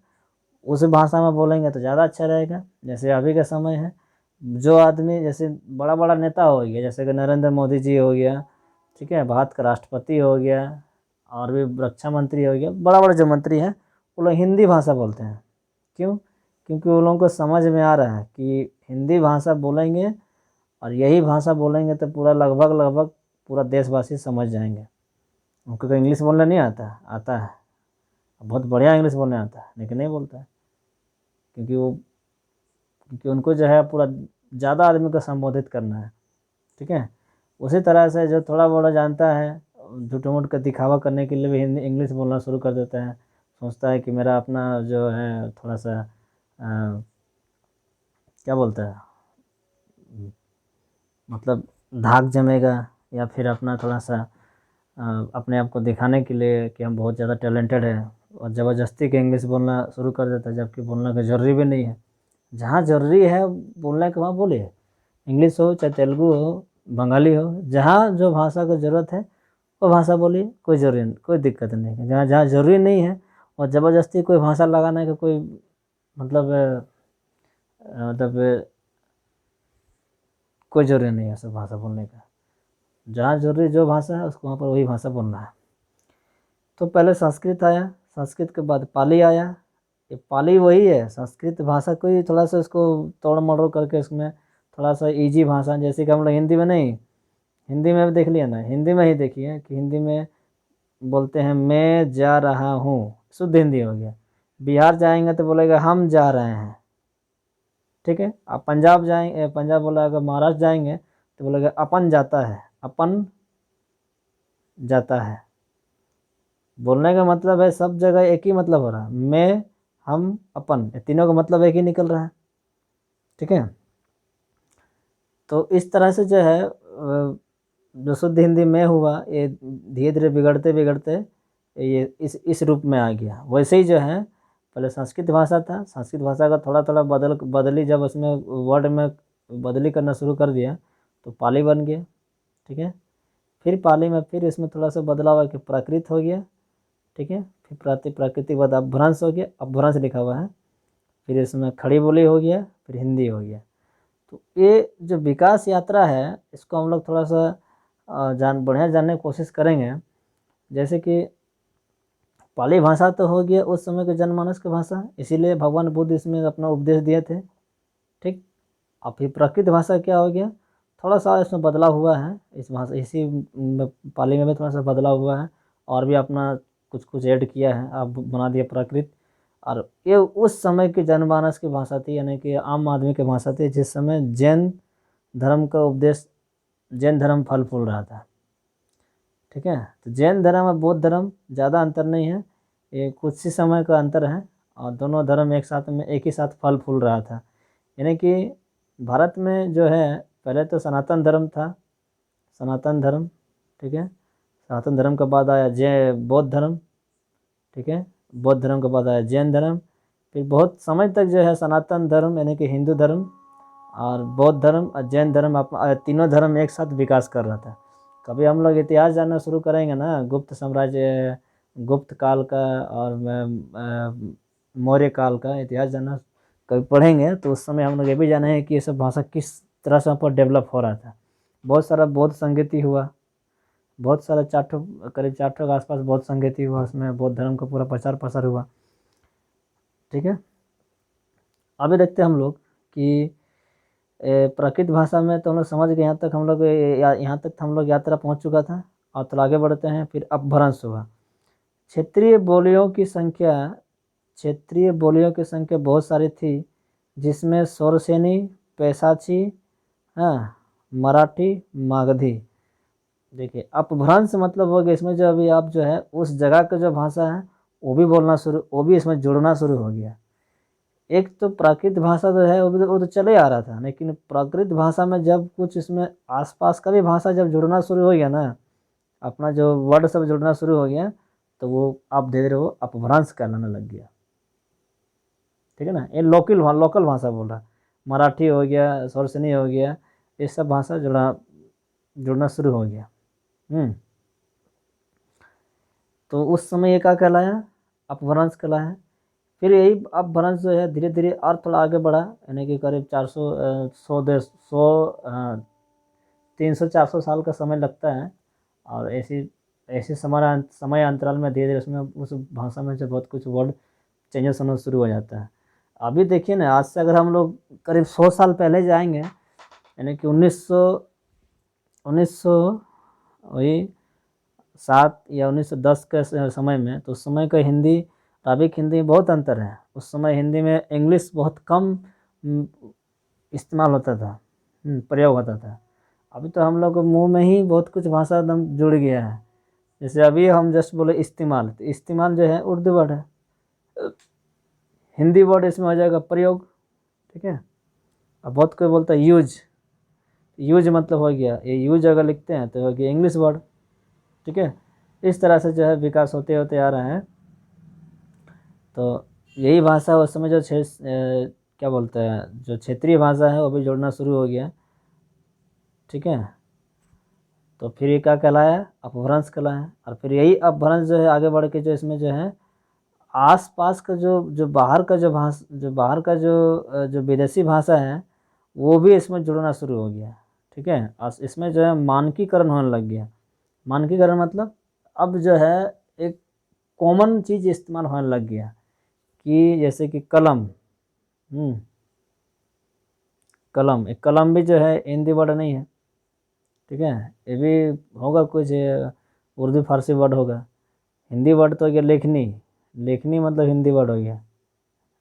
उस भाषा में बोलेंगे तो ज़्यादा अच्छा रहेगा। जैसे अभी का समय है, जो आदमी जैसे बड़ा बड़ा नेता हो गया, जैसे कि नरेंद्र मोदी जी हो गया, ठीक है, भारत का राष्ट्रपति हो गया, और भी रक्षा मंत्री हो गया, बड़ा बड़ा जो मंत्री हैं वो लोग हिंदी भाषा बोलते हैं। क्यों? क्योंकि वो लोगों को समझ में आ रहा है कि हिंदी भाषा बोलेंगे और यही भाषा बोलेंगे तो पूरा लगभग पूरा देशवासी समझ जाएंगे। उनको तो इंग्लिश बोलना नहीं आता है, बहुत बढ़िया इंग्लिश बोलने आता है, लेकिन नहीं बोलता है क्योंकि उनको जो है पूरा ज़्यादा आदमी को संबोधित करना है, ठीक है। उसी तरह से जो थोड़ा बड़ा जानता है झूठ मूठ का दिखावा करने के लिए भी हिंदी इंग्लिश बोलना शुरू कर देता है। सोचता है कि मेरा अपना जो है थोड़ा सा क्या बोलता है, मतलब धाक जमेगा, या फिर अपना थोड़ा सा अपने आप को दिखाने के लिए कि हम बहुत ज़्यादा टैलेंटेड है, और ज़बरदस्ती के इंग्लिश बोलना शुरू कर देता है, जबकि बोलना का ज़रूरी भी नहीं है। जहाँ ज़रूरी है बोलने के वहाँ बोलिए, इंग्लिश हो चाहे तेलुगु हो बंगाली हो, जहाँ जो भाषा की ज़रूरत है वो भाषा बोलिए, कोई ज़रूरी नहीं, कोई दिक्कत नहीं है। जहाँ जहाँ ज़रूरी नहीं है और ज़बरदस्ती कोई भाषा लगाने का कोई मतलब कोई ज़रूरी नहीं है सब भाषा बोलने का। जहाँ ज़रूरी जो भाषा है उसको वहाँ पर वही भाषा बोलना है। तो पहले संस्कृत आया, संस्कृत के बाद पाली आया। ये पाली वही है, संस्कृत भाषा को ही थोड़ा सा इसको तोड़ मरोड़ करके इसमें थोड़ा सा इजी भाषा, जैसे कि हम लोग हिंदी में नहीं, हिंदी में भी देख लिया ना, हिंदी में ही देखिए कि हिंदी में बोलते हैं मैं जा रहा हूँ, शुद्ध हिंदी हो गया। बिहार जाएंगे तो बोलेगा हम जा रहे हैं, ठीक है। आप पंजाब जाएंगे, पंजाब बोला, अगर महाराष्ट्र जाएंगे तो बोलेगा अपन जाता है, अपन जाता है। बोलने का मतलब है सब जगह एक ही मतलब हो रहा है, मैं, हम, अपन, ये तीनों का मतलब एक ही निकल रहा है, ठीक है। तो इस तरह से जो है जो शुद्ध हिंदी में हुआ, ये धीरे धीरे बिगड़ते बिगड़ते ये इस रूप में आ गया। वैसे ही जो है पहले संस्कृत भाषा था, संस्कृत भाषा का थोड़ा थोड़ा बदली जब उसमें वर्ड में बदली करना शुरू कर दिया तो पाली बन गया, ठीक है। फिर पाली में फिर इसमें थोड़ा सा बदलाव है कि प्राकृत हो गया, ठीक है। फिर प्राकृतिक बाद अपभ्रंश हो गया, अपभ्रंश लिखा हुआ है। फिर इसमें खड़ी बोली हो गया, फिर हिंदी हो गया। तो ये जो विकास यात्रा है इसको हम लोग थोड़ा सा बढ़िया जानने की कोशिश करेंगे। जैसे कि पाली भाषा तो हो गया उस समय के जनमानस की भाषा, इसीलिए भगवान बुद्ध इसमें अपना उपदेश दिए थे, ठीक। अब फिर प्राकृत भाषा क्या हो गया, थोड़ा सा इसमें बदलाव हुआ है, इस भाषा इसी पाली में भी थोड़ा सा बदलाव हुआ है और भी अपना कुछ कुछ ऐड किया है, अब बना दिया प्राकृत। और ये उस समय के जनमानस की भाषा थी, यानी कि आम आदमी की भाषा थी, जिस समय जैन धर्म का उपदेश, जैन धर्म फल फूल रहा था, ठीक है। तो जैन धर्म और बौद्ध धर्म ज़्यादा अंतर नहीं है, ये कुछ ही समय का अंतर है और दोनों धर्म एक साथ में एक ही साथ फल फूल रहा था। यानी कि भारत में जो है पहले तो सनातन धर्म था, सनातन धर्म, ठीक है। सनातन धर्म के बाद आया बौद्ध धर्म, ठीक है। बौद्ध धर्म के बाद आया जैन धर्म। फिर बहुत समय तक जो है सनातन धर्म यानी कि हिंदू धर्म और बौद्ध धर्म और जैन धर्म तीनों धर्म एक साथ विकास कर रहा था। कभी हम लोग इतिहास जानना शुरू करेंगे ना, गुप्त साम्राज्य, गुप्त काल का और मौर्य काल का इतिहास जानना कभी पढ़ेंगे तो उस समय हम लोग ये भी जाने हैं कि ये सब भाषा किस तरह से वहाँ पर डेवलप हो रहा था। बहुत सारा बौद्ध संगीति हुआ, बहुत सारा करीब 400 के आसपास बौद्ध संगीति हुआ, उसमें बौद्ध धर्म का पूरा प्रचार प्रसार हुआ, ठीक है। अभी देखते हैं हम लोग कि प्राकृत भाषा में तो हम लोग समझ गए, यहाँ तक हम लोग यहाँ तक हम लोग यात्रा पहुँच चुका था। और तो आगे बढ़ते हैं, फिर अपभ्रंश हुआ। क्षेत्रीय बोलियों की संख्या, क्षेत्रीय बोलियों की संख्या बहुत सारी थी, जिसमें सोरसेनी, पैसाची, हाँ, मराठी, मागधी। देखिए अपभ्रंश मतलब हो गया इसमें जो अभी आप जो है उस जगह का जो भाषा है वो भी बोलना शुरू, वो भी इसमें जुड़ना शुरू हो गया। एक तो प्राकृत भाषा जो है वो तो चले आ रहा था, लेकिन प्राकृत भाषा में जब कुछ इसमें आसपास का भी भाषा जब जुड़ना शुरू हो गया ना, अपना जो वर्ड सब जुड़ना शुरू हो गया, तो वो आप धीरे धीरे वो अपभ्रंश कहलाने लग गया, ठीक है ना। ये लोकल भाषा बोल रहा, मराठी हो गया, सोरसनी हो गया, ये सब भाषा जुड़ना शुरू हो गया। तो उस समय ये क्या कहलाया, अपभ्रंश कहलाया। फिर यही अपभ्रंश जो है धीरे धीरे और थोड़ा आगे बढ़ा, यानी कि करीब 300-400 साल का समय लगता है। और ऐसे समय अंतराल में धीरे धीरे उसमें उस भाषा में से बहुत कुछ वर्ड चेंजेस होना शुरू हो जाता है। अभी देखिए ना, आज से अगर हम लोग करीब 100 साल पहले जाएंगे, यानी कि 1900 वही 7 या 1910 के समय में, तो उस समय का हिंदी राबिक हिंदी में बहुत अंतर है। उस समय हिंदी में इंग्लिश बहुत कम इस्तेमाल होता था, प्रयोग होता था। अभी तो हम लोग मुंह में ही बहुत कुछ भाषा एकदम जुड़ गया है। जैसे अभी हम जस्ट बोले इस्तेमाल, तो इस्तेमाल जो है उर्दू वर्ड है, हिंदी वर्ड इसमें हो जाएगा प्रयोग, ठीक है। अब बहुत कोई बोलता है यूज, यूज मतलब हो गया, ये यूज अगर लिखते हैं तो हो गया इंग्लिश वर्ड, ठीक है। इस तरह से जो है विकास होते होते आ रहा है। तो यही भाषा उस समय जो क्या बोलते हैं, जो क्षेत्रीय भाषा है वो भी जोड़ना शुरू हो गया, ठीक है। तो फिर ये क्या कहलाया, अपभ्रंश कहलाया। और फिर यही अपभ्रंश जो है आगे बढ़ के जो इसमें जो है आसपास का जो बाहर का जो विदेशी भाषा है वो भी इसमें जुड़ना शुरू हो गया। ठीक है, और इसमें जो है मानकीकरण होने लग गया। मानकीकरण मतलब अब जो है एक कॉमन चीज़ इस्तेमाल होने लग गया कि जैसे कि कलम, कलम, एक कलम भी जो है हिंदी वर्ड नहीं है। ठीक है, ये भी होगा कुछ उर्दू फारसी वर्ड होगा। हिंदी वर्ड तो हो गया लेखनी, लेखनी मतलब हिंदी वर्ड हो गया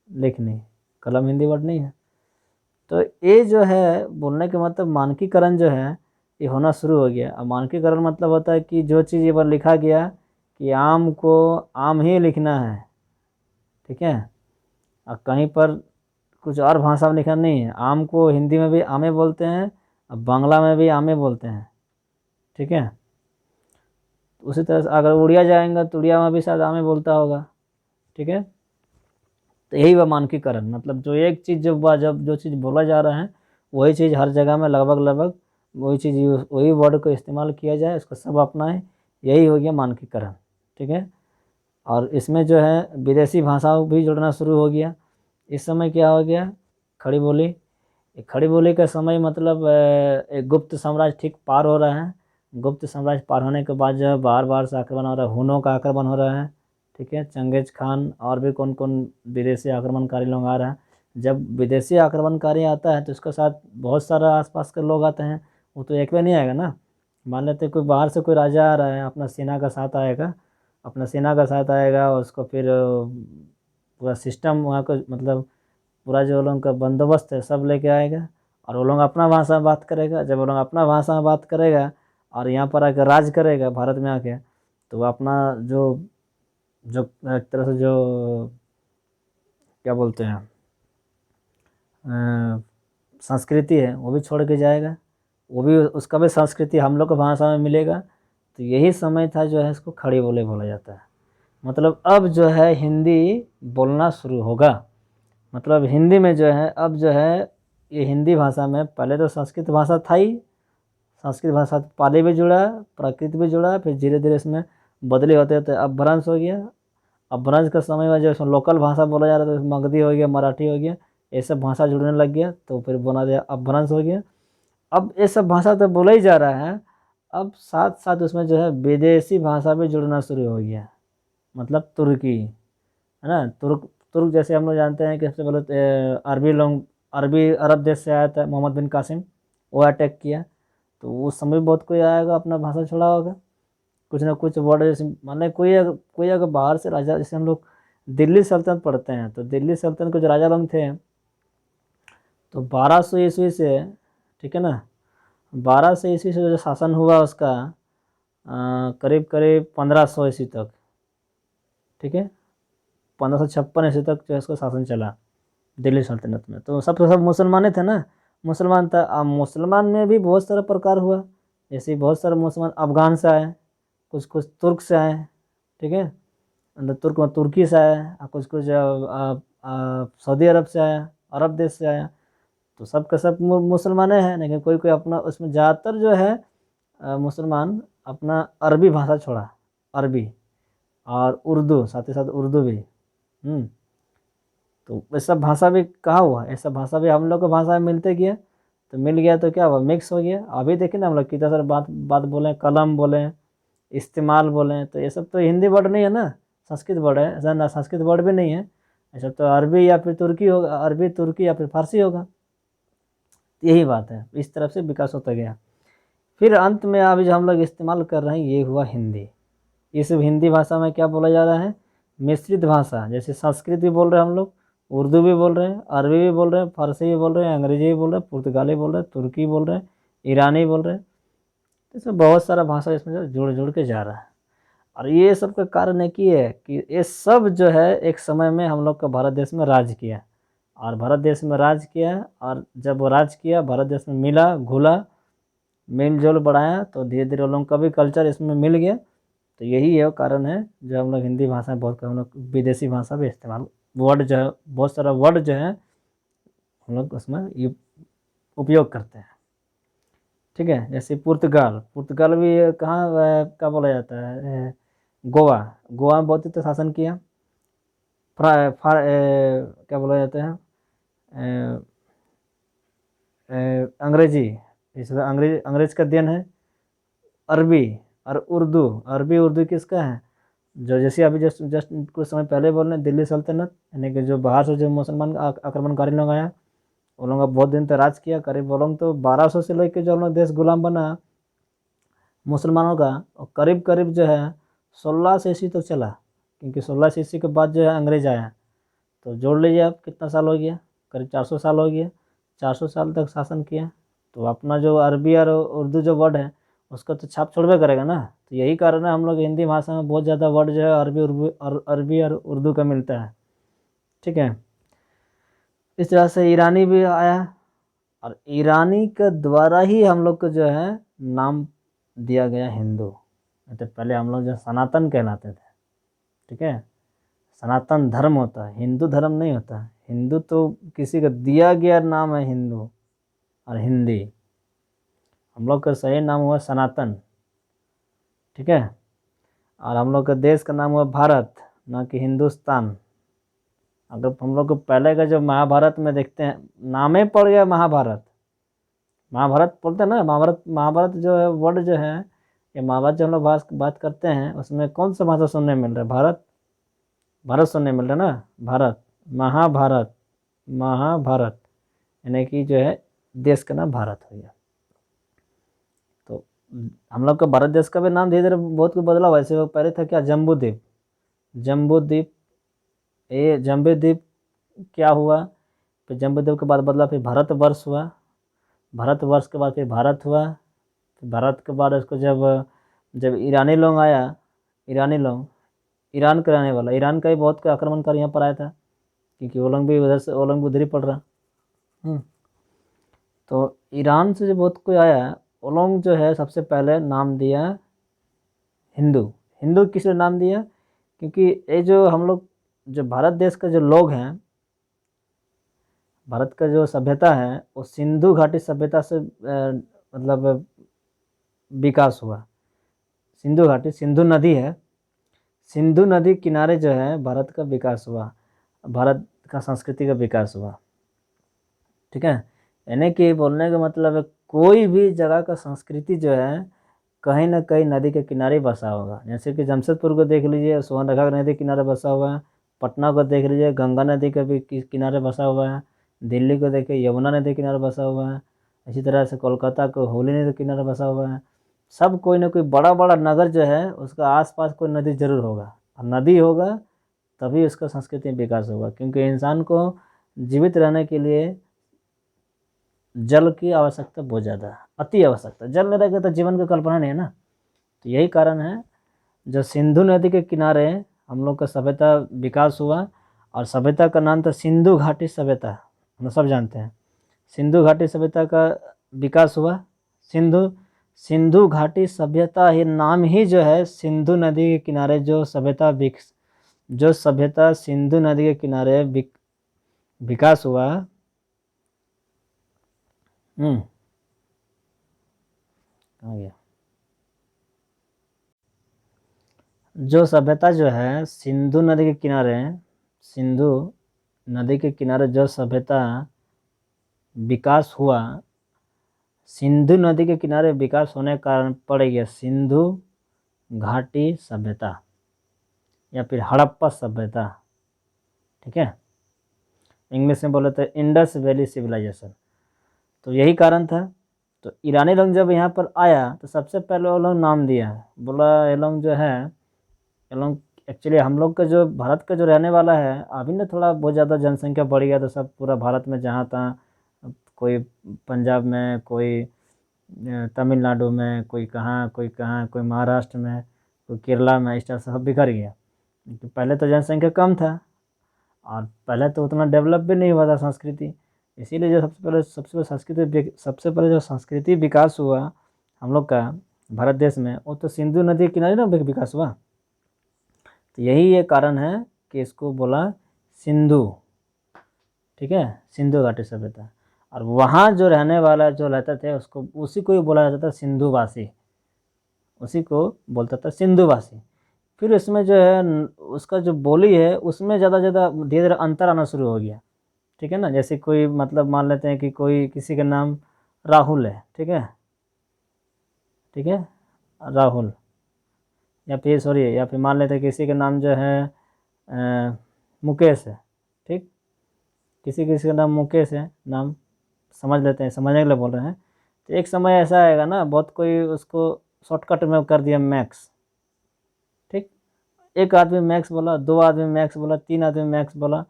लेखनी, कलम हिंदी वर्ड नहीं है। तो ये जो है बोलने के मतलब मानकीकरण जो है ये होना शुरू हो गया। अब मानकीकरण मतलब होता है कि जो चीज़ ये पर लिखा गया कि आम को आम ही लिखना है। ठीक है, और कहीं पर कुछ और भाषा में लिखा नहीं है। आम को हिंदी में भी आमे बोलते हैं, अब बांग्ला में भी आमे बोलते हैं। ठीक है, उसी तरह से अगर उड़िया जाएंगे तो उड़िया में भी शायद आमे बोलता होगा। ठीक है, तो यही वह मानकीकरण मतलब जो एक चीज़ जब जो चीज़ बोला जा रहा है वही चीज़ हर जगह में लगभग वही चीज़ वही वर्ड को इस्तेमाल किया जाए, उसको सब अपनाएं, यही हो गया मानकीकरण। ठीक है, और इसमें जो है विदेशी भाषाओं भी जुड़ना शुरू हो गया। इस समय क्या हो गया, खड़ी बोली। खड़ी बोली का समय मतलब एक गुप्त साम्राज्य ठीक पार हो रहा है। गुप्त साम्राज्य पार होने के बाद जो बार बार से आक्रमण हो रहा है, हुनों का आक्रमण हो रहा है। ठीक है, चंगेज खान और भी कौन कौन विदेशी आक्रमणकारी लोग आ रहा है। जब विदेशी आक्रमणकारी आता है तो उसके साथ बहुत सारा आसपास के लोग आते हैं, वो तो एक में नहीं आएगा ना। मान लेते कोई बाहर से कोई राजा आ रहा है, अपना सेना का साथ आएगा, अपना सेना का साथ आएगा, उसको फिर पूरा सिस्टम वहाँ को मतलब पूरा जो लोगों का बंदोबस्त है सब लेके आएगा, और वो लोग अपना भाषा में बात करेगा। जब वो लोग अपना भाषा में बात करेगा और यहाँ पर आकर राज करेगा भारत में आके, तो वो अपना जो जो एक तरह से जो क्या बोलते हैं संस्कृति है वो भी छोड़ के जाएगा, वो भी उसका भी संस्कृति हम लोग को भाषा में मिलेगा। तो यही समय था जो है इसको खड़ी बोले बोला जाता है। मतलब अब जो है हिंदी बोलना शुरू होगा। मतलब हिंदी में जो है अब जो है ये हिंदी भाषा में पहले तो संस्कृत भाषा था ही, संस्कृत भाषा पाली भी जुड़ा, प्राकृत भी जुड़ा, फिर धीरे धीरे इसमें बदले होते होते अपभ्रंश हो गया। अपभ्रंश का समय में जो लोकल भाषा बोला जा रहा था, मगधी हो गया, मराठी हो गया, ये सब भाषा जुड़ने लग गया, तो फिर बोला गया अपभ्रंश हो गया। अब ये सब भाषा तो बोला ही जा रहा है, अब साथ साथ उसमें जो है विदेशी भाषा भी जुड़ना शुरू हो गया। मतलब तुर्की है ना, तुर्क तुर्क जैसे हम लोग जानते हैं कि सबसे पहले अरबी लोग, अरबी अरब देश से आया था मोहम्मद बिन कासिम, वो अटैक किया, तो उस समय बहुत कोई आएगा अपना भाषा छोड़ा होगा। कुछ ना कुछ वर्ड जैसे मान लें कोई अगर बाहर से राजा, जैसे हम लोग दिल्ली सल्तनत पढ़ते हैं, तो दिल्ली सल्तनत के जो राजा लोग थे तो 1200 ईस्वी से, ठीक है ना, 1200 ईस्वी से जो शासन हुआ उसका करीब करीब 1500 ईस्वी तक। ठीक है, 1556 ईस्वी तक जो है इसका शासन चला दिल्ली सल्तनत में। तो सब मुसलमान थे ना, मुसलमान था। अब मुसलमान में भी बहुत सारा प्रकार हुआ, जैसे बहुत सारे मुसलमान अफगान से आए, कुछ कुछ तुर्क से आए। ठीक है, मतलब तुर्की से आया, और कुछ कुछ सऊदी अरब से आया, अरब देश से आया। तो सब का सब मुसलमान हैं, लेकिन कोई कोई अपना उसमें ज़्यादातर जो है मुसलमान अपना अरबी भाषा छोड़ा, अरबी और उर्दू, साथ ही साथ उर्दू भी। तो ये सब भाषा भी कहाँ हुआ, ऐसा भाषा भी हम लोग को भाषा में मिलते गया, तो मिल गया तो क्या हुआ, मिक्स हो गया। अभी देखिए ना हम लोग कितना सारा बात बात बोलें, कलम बोलें, इस्तेमाल बोलें, तो ये सब तो हिंदी वर्ड नहीं है ना, संस्कृत वर्ड है। ऐसा ना संस्कृत वर्ड भी नहीं है, ऐसा तो अरबी या फिर तुर्की होगा, अरबी तुर्की या फिर फारसी होगा। यही बात है, इस तरफ से विकास होता गया। फिर अंत में अभी जो हम लोग इस्तेमाल कर रहे हैं ये हुआ हिंदी। इस हिंदी भाषा में क्या बोला जा रहा है, मिश्रित भाषा, जैसे संस्कृत भी बोल रहे हैं हम लोग, उर्दू भी बोल रहे हैं, अरबी भी बोल रहे हैं, फारसी भी बोल रहे हैं, अंग्रेजी भी बोल रहे हैं, पुर्तगाली बोल रहे हैं, तुर्की बोल रहे हैं, ईरानी बोल रहे हैं। इसमें बहुत सारा भाषा इसमें जो जुड़ जुड़ के जा रहा है। और ये सब का कारण एक ही है कि ये सब जो है एक समय में हम लोग का भारत देश में राज किया, और भारत देश में राज किया, और जब वो राज किया भारत देश में मिला घुला, मेल जोल बढ़ाया, तो धीरे धीरे उन लोगों का भी कल्चर इसमें मिल गया। तो यही है कारण है जो हम लोग हिंदी भाषा में बहुत हम लोग विदेशी भाषा भी इस्तेमाल, वर्ड जो है बहुत सारा वर्ड जो है हम लोग उसमें उपयोग करते हैं। ठीक है। जैसे पुर्तगाल, पुर्तगाल भी कहाँ क्या बोला जाता है, गोवा, गोवा में बहुत ही शासन किया। क्या बोला जाता है, अंग्रेजी, इसमें अंग्रेज का देन है। अरबी और उर्दू, अरबी उर्दू किसका है, जो जैसे अभी जस्ट जस्ट कुछ समय पहले बोल रहे हैं, दिल्ली सल्तनत, यानी कि जो बाहर से जो मुसलमान आक्रमणकारी लोग आया, उन लोगों का बहुत दिन तक राज किया। करीब वो लोग तो 1200 से लेकर जो लोग देश गुलाम बना मुसलमानों का, और करीब करीब जो है 1600 ईस्वी तक चला, क्योंकि 1600 ईस्वी के बाद जो है अंग्रेज आया। तो जोड़ लीजिए आप कितना साल हो गया, करीब 400 साल हो गया। 400 साल तक शासन किया। तो अपना जो अरबी और उर्दू जो वर्ड है उसका तो छाप छोड़बे करेगा ना। तो यही कारण है हम लोग हिंदी भाषा में बहुत ज़्यादा वर्ड जो है अरबी और उर्दू का मिलता है। ठीक है। इस तरह से ईरानी भी आया, और ईरानी के द्वारा ही हम लोग को जो है नाम दिया गया हिंदू। तो पहले हम लोग जो सनातन कहलाते थे। ठीक है। सनातन धर्म होता है, हिंदू धर्म नहीं होता। हिंदू तो किसी का दिया गया नाम है हिंदू और हिंदी। हम लोग का सही नाम हुआ सनातन। ठीक है। और हम लोग का देश का नाम हुआ भारत, ना कि हिंदुस्तान। अगर हम लोग को पहले का जो महाभारत में देखते हैं, नाम ही पड़ गया महाभारत। महाभारत बोलते हैं ना, महाभारत, महाभारत जो है वर्ड जो है, ये महाभारत जो हम लोग बात करते हैं, उसमें कौन सा भाषा सुनने मिल रहा है, भारत, भारत सुनने मिल रहा है ना, भारत। महाभारत, महाभारत यानी कि जो है देश का नाम भारत हो गया। तो हम लोग का भारत देश का भी नाम धीरे धीरे बहुत कुछ बदला। वैसे वो पहले था क्या, जम्बूद्वीप। जम्बूद्वीप, ये जम्बूद्वीप क्या हुआ, फिर जम्बूद्वीप के बाद बदला, फिर भारतवर्ष हुआ। भारतवर्ष के बाद फिर भारत हुआ। फिर भारत के बाद उसको जब जब ईरानी लोग आया, ईरानी लोग, ईरान का रहने वाला, ईरान का ही बहुत कोई आक्रमणकारी यहाँ पर आया था, क्योंकि वो लोग भी उधर से, वो लोग भी उधर ही पड़ रहा। तो ईरान से जो बहुत कोई आया, वो लोग जो है सबसे पहले नाम दिया हिंदू। हिंदू किस लिए नाम दिया, क्योंकि ये जो हम लोग, जो भारत देश का जो लोग हैं, भारत का जो सभ्यता है वो सिंधु घाटी सभ्यता से मतलब विकास हुआ। सिंधु घाटी, सिंधु नदी है, सिंधु नदी किनारे जो है भारत का विकास हुआ, भारत का संस्कृति का विकास हुआ। ठीक है। यानी कि बोलने का मतलब है कोई भी जगह का संस्कृति जो है कहीं ना कहीं नदी के किनारे बसा होगा। जैसे कि जमशेदपुर को देख लीजिए, सोनरेखा नदी किनारे बसा हुआ है। पटना को देख लीजिए, गंगा नदी के भी किनारे बसा हुआ है। दिल्ली को देखिए, यमुना नदी किनारे बसा हुआ है। इसी तरह से कोलकाता को होली नदी किनारे बसा हुआ है। सब कोई ना कोई बड़ा बड़ा नगर जो है उसका आसपास कोई नदी जरूर होगा, और नदी होगा तभी उसका संस्कृति में विकास होगा। क्योंकि इंसान को जीवित रहने के लिए जल की आवश्यकता बहुत ज़्यादा है, अति आवश्यकता। जल नहीं रहेगा तो जीवन की कल्पना नहीं है ना। तो यही कारण है जो सिंधु नदी के किनारे हम लोग का सभ्यता विकास हुआ, और सभ्यता का नाम था सिंधु घाटी सभ्यता। हम सब जानते हैं सिंधु घाटी सभ्यता का विकास हुआ। सिंधु सिंधु घाटी सभ्यता ही नाम ही जो है, सिंधु नदी के किनारे जो सभ्यता जो सभ्यता सिंधु नदी के किनारे विकास हुआ। आ गया। जो सभ्यता जो है सिंधु नदी के किनारे, सिंधु नदी के किनारे जो सभ्यता विकास हुआ, सिंधु नदी के किनारे विकास होने के कारण पड़ गया सिंधु घाटी सभ्यता या फिर हड़प्पा सभ्यता। ठीक है। इंग्लिश में बोले तो इंडस वैली सिविलाइजेशन। तो यही कारण था। तो ईरानी लोग जब यहाँ पर आया तो सबसे पहले वो लोग नाम दिया, बोला ये लोग जो है, ये लोग एक्चुअली हम लोग का जो भारत का जो रहने वाला है, अभी ना थोड़ा बहुत ज़्यादा जनसंख्या बढ़ गया, तो सब पूरा भारत में जहाँ तहाँ, कोई पंजाब में, कोई तमिलनाडु में, कोई कहाँ, कोई कहाँ, कोई महाराष्ट्र में, कोई केरला में, इस तरह से सब बिखर गया। लेकिन पहले तो जनसंख्या कम था, और पहले तो उतना डेवलप भी नहीं हुआ था संस्कृति। इसीलिए जो सबसे पहले जो संस्कृति विकास हुआ हम लोग का भारत देश में, वो तो सिंधु नदी के किनारे ना विकास हुआ। तो यही ये कारण है कि इसको बोला सिंधु। ठीक है, सिंधु घाटी सभ्यता। और वहाँ जो रहने वाला जो रहते थे उसको उसी को ही बोला जाता था सिंधुवासी, उसी को बोलता था सिंधुवासी। फिर इसमें जो है उसका जो बोली है उसमें ज़्यादा ज़्यादा धीरे धीरे अंतर आना शुरू हो गया। ठीक है ना, जैसे कोई मतलब मान लेते हैं कि कोई किसी का नाम राहुल है, ठीक है, ठीक है, राहुल, या फिर सॉरी, या फिर मान लेते हैं किसी का नाम जो है मुकेश है, ठीक, किसी किसी का नाम मुकेश है, नाम समझ लेते हैं, समझने के लिए बोल रहे हैं। तो एक समय ऐसा आएगा ना, बहुत कोई उसको शॉर्टकट में कर दिया मैक्स, ठीक, एक आदमी मैक्स बोला, दो आदमी मैक्स बोला, तीन आदमी मैक्स बोला,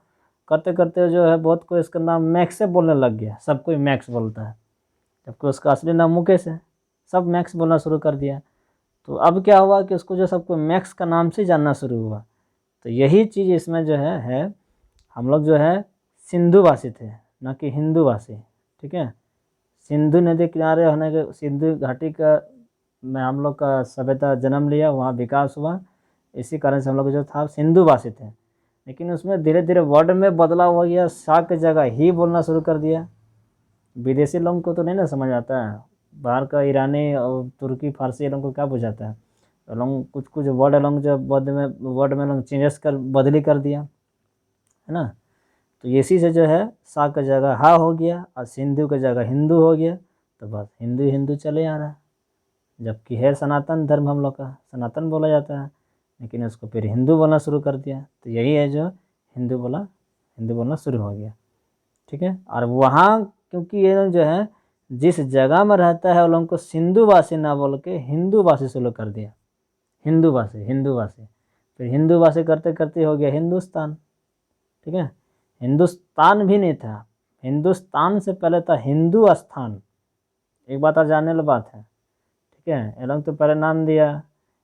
करते करते जो है बहुत कोई इसका नाम मैक्स से बोलने लग गया, सब कोई मैक्स बोलता है, जबकि उसका असली नाम मुकेश है, सब मैक्स बोलना शुरू कर दिया। तो अब क्या हुआ कि उसको जो सबको मैक्स का नाम से जानना शुरू हुआ। तो यही चीज़ इसमें जो है हम लोग जो है सिंधुवासी थे, ना कि हिंदूवासी, ठीक है। सिंधु नदी किनारे होने के, सिंधु घाटी का में हम लोग का सभ्यता जन्म लिया, वहाँ विकास हुआ, इसी कारण से हम लोग जो था सिंधुवासी थे। लेकिन उसमें धीरे धीरे वर्ड में बदलाव हो गया, सा की जगह ही बोलना शुरू कर दिया। विदेशी लोगों को तो नहीं ना समझ आता है, बाहर का ईरानी और तुर्की फारसी लोगों को क्या बुझाता है, तो लोग कुछ कुछ वर्ड लोग जो वर्ड में लोग चेंजेस कर बदली कर दिया, है ना। तो इसी से जो है सा का जगह हा हो गया और सिंधु का जगह हिंदू हो गया, तो बस हिंदू हिंदू चले आ रहा है। जबकि है सनातन धर्म हम लोग का, सनातन बोला जाता है, लेकिन उसको फिर हिंदू बोलना शुरू कर दिया। तो यही है जो हिंदू बोलना शुरू हो गया, ठीक है। और वहाँ क्योंकि ये जो है जिस जगह में रहता है उन लोगों को सिंधुवासी ना बोल के हिंदूवासी शुरू कर दिया, हिंदूवासी हिंदूवासी, फिर हिंदूवासी करते करते हो गया हिंदुस्तान, ठीक है। हिंदुस्तान भी नहीं था, हिंदुस्तान से पहले था हिंदू स्थान। एक बात और जानने वाली बात है, ठीक है। ये लोग तो पहले नाम दिया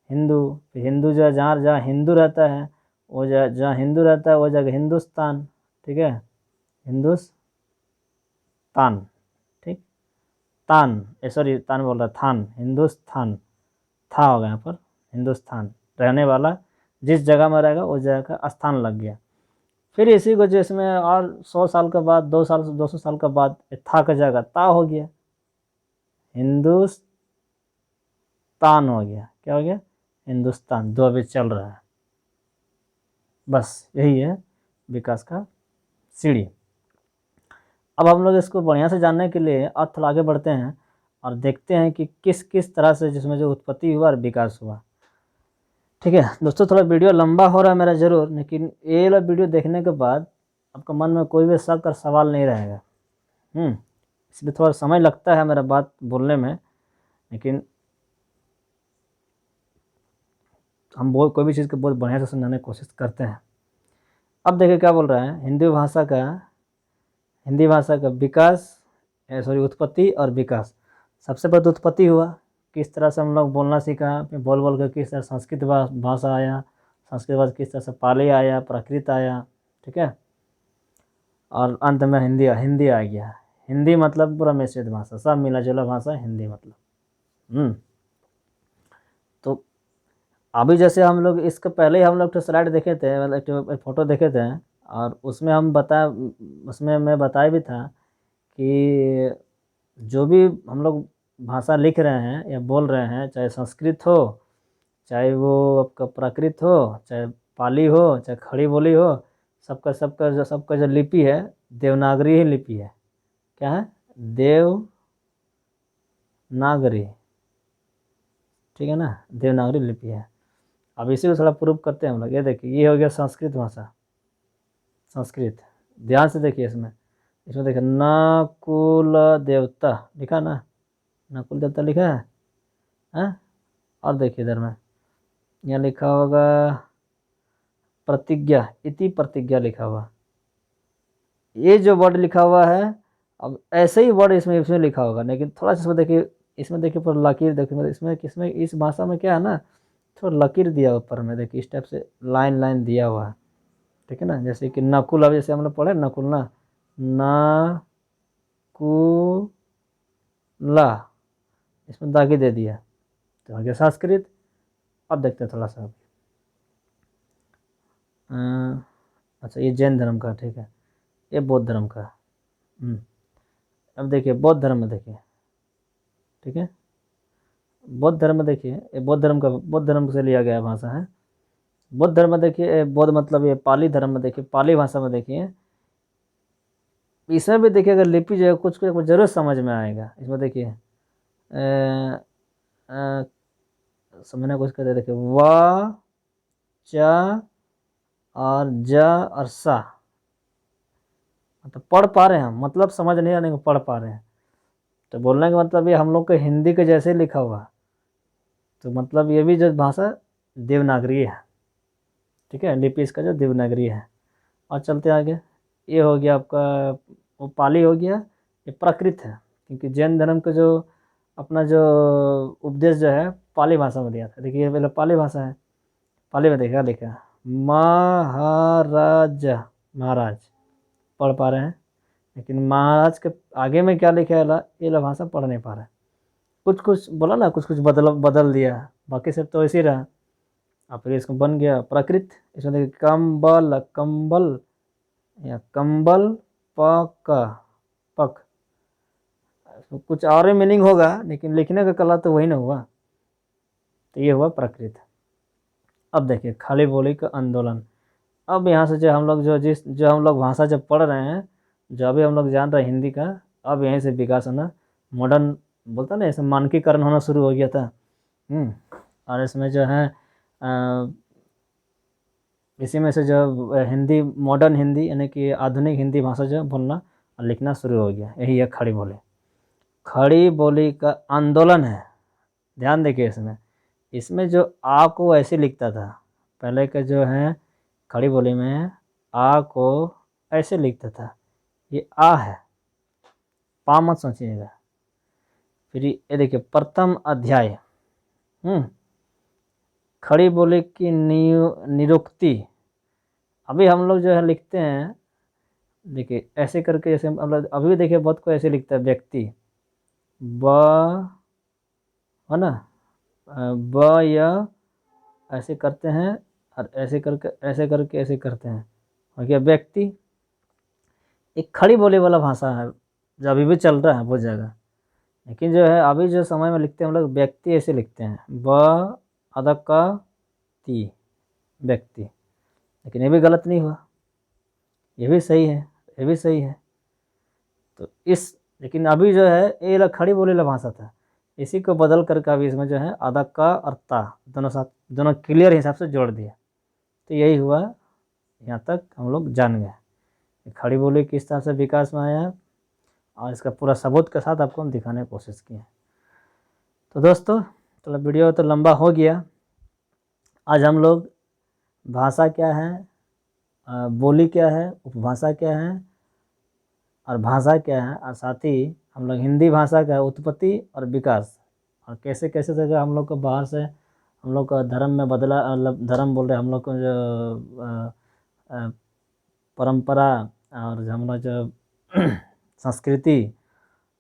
हिंदू, फिर हिंदू जो है जहाँ जहाँ हिंदू रहता है वो जहाँ हिंदू रहता है वो जगह हिंदुस्तान, ठीक है, हिंदुस्तान, ठीक, तान, सॉरी तान बोल रहा, थान, हिंदुस्तान, था होगा यहाँ पर, हिंदुस्तान, रहने वाला जिस जगह में रहेगा उस जगह का स्थान लग गया। फिर इसी को जो इसमें और 100 साल के बाद, 200 साल के बाद था का जगह ता हो गया, हिंदुस्तान हो गया, क्या हो गया, हिंदुस्तान, दो अभी चल रहा है। बस यही है विकास का सीढ़ी। अब हम लोग इसको बढ़िया से जानने के लिए और थोड़ा आगे बढ़ते हैं और देखते हैं कि किस किस तरह से जिसमें जो उत्पत्ति हुआ और विकास हुआ, ठीक है। दोस्तों थोड़ा वीडियो लंबा हो रहा है मेरा ज़रूर, लेकिन ये वाला वीडियो देखने के बाद आपका मन में कोई भी शक और सवाल नहीं रहेगा। इसलिए थोड़ा समय लगता है मेरा बात बोलने में, लेकिन हम कोई भी चीज़ को बहुत बढ़िया से समझाने की कोशिश करते हैं। अब देखिए क्या बोल रहा है, हिंदी भाषा का विकास, सॉरी उत्पत्ति और विकास। सबसे पहले तो उत्पत्ति हुआ, किस तरह से हम लोग बोलना सीखा, फिर बोल बोल कर किस तरह संस्कृत भाषा आया, संस्कृत भाषा किस तरह से पाली आया, प्राकृत आया, ठीक है, और अंत में हिंदी आ गया। हिंदी मतलब पूरा मिश्रित भाषा, सब मिला जुला भाषा हिंदी मतलब। तो अभी जैसे हम लोग इसके पहले ही हम लोग तो स्लाइड देखे थे, मतलब एक फ़ोटो देखे थे, और उसमें उसमें मैं बताया भी था कि जो भी हम लोग भाषा लिख रहे हैं या बोल रहे हैं, चाहे संस्कृत हो, चाहे वो आपका प्राकृत हो, चाहे पाली हो, चाहे खड़ी बोली हो, सबका जो लिपि है देवनागरी ही लिपि है। क्या है, देवनागरी, ठीक है ना, देवनागरी लिपि है। अब इसी को थोड़ा प्रूव करते हैं हम लोग। ये देखिए, ये हो गया संस्कृत भाषा, संस्कृत, ध्यान से देखिए इसमें देखिए नकुल देवता लिखा ना, नकुल देवता लिखा है, हाँ? और देखिए इधर में यहाँ लिखा होगा प्रतिज्ञा, इति प्रतिज्ञा लिखा हुआ, ये जो वर्ड लिखा हुआ है, अब ऐसे ही वर्ड इसमें लिखा होगा, लेकिन थोड़ा सा इसमें देखिए पर लकीर देखिए, मतलब इसमें इस भाषा में क्या है ना, थोड़ा लकीर दिया ऊपर में, देखिए इस टाइप से लाइन लाइन दिया हुआ है, ठीक है ना। जैसे कि नकुल, अब जैसे हम लोग पढ़े नकुल ना, नकुला, इसमें दागी दे दिया, तो आ गया संस्कृत। अब देखते हैं थोड़ा सा, अच्छा ये जैन धर्म का, ठीक है, ये बौद्ध धर्म का। अब देखिए बौद्ध धर्म में देखिए, ठीक है, बौद्ध धर्म में देखिए, ये बौद्ध धर्म से लिया गया भाषा है। बौद्ध धर्म में देखिए, बौद्ध मतलब ये पाली धर्म में देखिए, पाली भाषा में देखिए, इसमें भी देखिए अगर लिपि जो है कुछ कुछ जरूर समझ में आएगा। इसमें देखिए समझना कुछ कहते देखिए, व च और ज और सा, मतलब पढ़ पा रहे हैं, मतलब समझ नहीं आने को पढ़ पा रहे हैं। तो बोलने का मतलब ये हम लोग को हिंदी के जैसे लिखा हुआ, तो मतलब ये भी जो भाषा देवनागरी है, ठीक है, लिपि इसका जो देवनागरी है। और चलते आगे, ये हो गया आपका वो पाली हो गया, ये प्राकृत है, क्योंकि जैन धर्म का जो अपना जो उपदेश जो है पाली भाषा में दिया था। देखिए ये पहले पाली भाषा है, पाली में देखा लिखा महाराज, महाराज पढ़ पा रहे हैं, लेकिन महाराज के आगे में क्या लिखा है ये भाषा पढ़ नहीं पा रहा है। कुछ कुछ बोला ना, कुछ कुछ बदल दिया, बाकी सब तो ऐसे ही रहा। अब फिर इसको बन गया प्राकृत। इसमें देखिए कंबल, कंबल या कंबल पक, पक, कुछ और ही मीनिंग होगा, लेकिन लिखने का कला तो वही ना हुआ। तो ये हुआ प्राकृत। अब देखिए खाली बोली का आंदोलन। अब यहाँ से जो हम लोग जो हम लोग भाषा जब पढ़ रहे हैं, जो अभी हम लोग जान रहे हैं हिंदी का, अब यहीं से विकास होना, मॉडर्न बोलता ना, ऐसे मानकीकरण होना शुरू हो गया था। और इसमें जो है इसी में से जो हिंदी, मॉडर्न हिंदी यानी कि आधुनिक हिंदी भाषा जो बोलना और लिखना शुरू हो गया। यही है खड़ी बोली। खड़ी बोली का आंदोलन है, ध्यान देखिए इसमें जो आ को ऐसे लिखता था, पहले का जो है खड़ी बोली में आ को ऐसे लिखता था, ये आ है, पा मत सोचिएगा। फिर ये देखिए प्रथम अध्याय, खड़ी बोली की निरुक्ति। अभी हम लोग जो है लिखते हैं, देखिए ऐसे करके, जैसे मतलब अभी भी देखिए बहुत को ऐसे लिखता है व्यक्ति, ब है ना, ब या ऐसे करते हैं, और ऐसे करके ऐसे करके ऐसे करते हैं, हो गया व्यक्ति। एक खड़ी बोली वाला भाषा है जो अभी भी चल रहा है बहुत जगह, लेकिन जो है अभी जो समय में लिखते हैं हम लोग व्यक्ति ऐसे लिखते हैं, ब अदक का ती, व्यक्ति। लेकिन ये भी गलत नहीं हुआ, ये भी सही है, ये भी सही है। तो लेकिन अभी जो है ये खड़ी बोली वाला भाषा था, इसी को बदल करके अभी इसमें जो है अदक का और ता दोनों साथ, दोनों क्लियर हिसाब से जोड़ दिया। तो यही हुआ, यहाँ तक हम लोग जान गए खड़ी बोली किस तरह से विकास में आया, और इसका पूरा सबूत के साथ आपको हम दिखाने की कोशिश किए। तो दोस्तों चलो, वीडियो तो लंबा हो गया। आज हम लोग भाषा क्या है, बोली क्या है, उपभाषा क्या है और भाषा क्या है, और साथ ही हम लोग हिंदी भाषा का उत्पत्ति और विकास, और कैसे कैसे जगह हम लोग को बाहर से हम लोग का धर्म में बदला, मतलब धर्म बोल रहे हम लोग को जो परंपरा और जो हम लोग जो संस्कृति,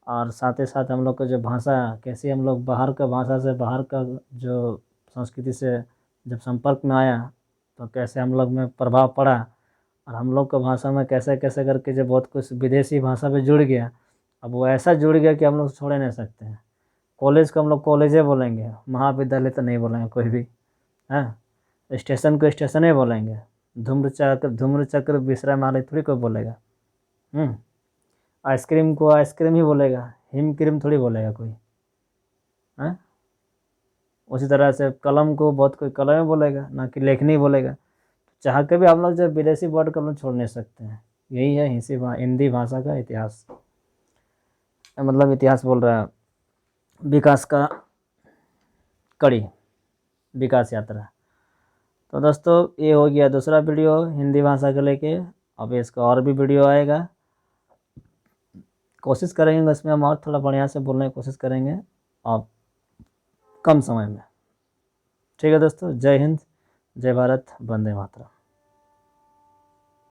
और साथ ही साथ हम लोग को जो भाषा, कैसे हम लोग बाहर का भाषा से, बाहर का जो संस्कृति से जब संपर्क में आया तो कैसे हम लोग में प्रभाव पड़ा, और हम लोग का भाषा में कैसे कैसे करके जो बहुत कुछ विदेशी भाषा में जुड़ गया। अब वो ऐसा जुड़ गया कि हम लोग छोड़ नहीं सकते हैं। कॉलेज को हम लोग कॉलेजे बोलेंगे, महाविद्यालय तो नहीं बोलेंगे कोई भी, हाँ। स्टेशन को स्टेशन ही बोलेंगे, धूम्र चक्र विश्रामालय थोड़ी कोई बोलेगा। आइसक्रीम को आइसक्रीम ही बोलेगा, हिम क्रीम थोड़ी बोलेगा कोई, हाँ। उसी तरह से कलम को बहुत कोई कलम ही बोलेगा, ना कि लेखनी बोलेगा। चाह के भी हम लोग जब विदेशी वर्ड को हम लोग छोड़ नहीं सकते हैं। यही है हिंदी भाषा का इतिहास, मतलब इतिहास बोल रहा है विकास का कड़ी, विकास यात्रा। तो दोस्तों ये हो गया दूसरा वीडियो हिंदी भाषा को लेके। अब इसका और भी वीडियो आएगा, कोशिश करेंगे इसमें हम और थोड़ा बढ़िया से बोलने की कोशिश करेंगे और कम समय में। ठीक है दोस्तों, जय हिंद, जय भारत, वंदे मातरम।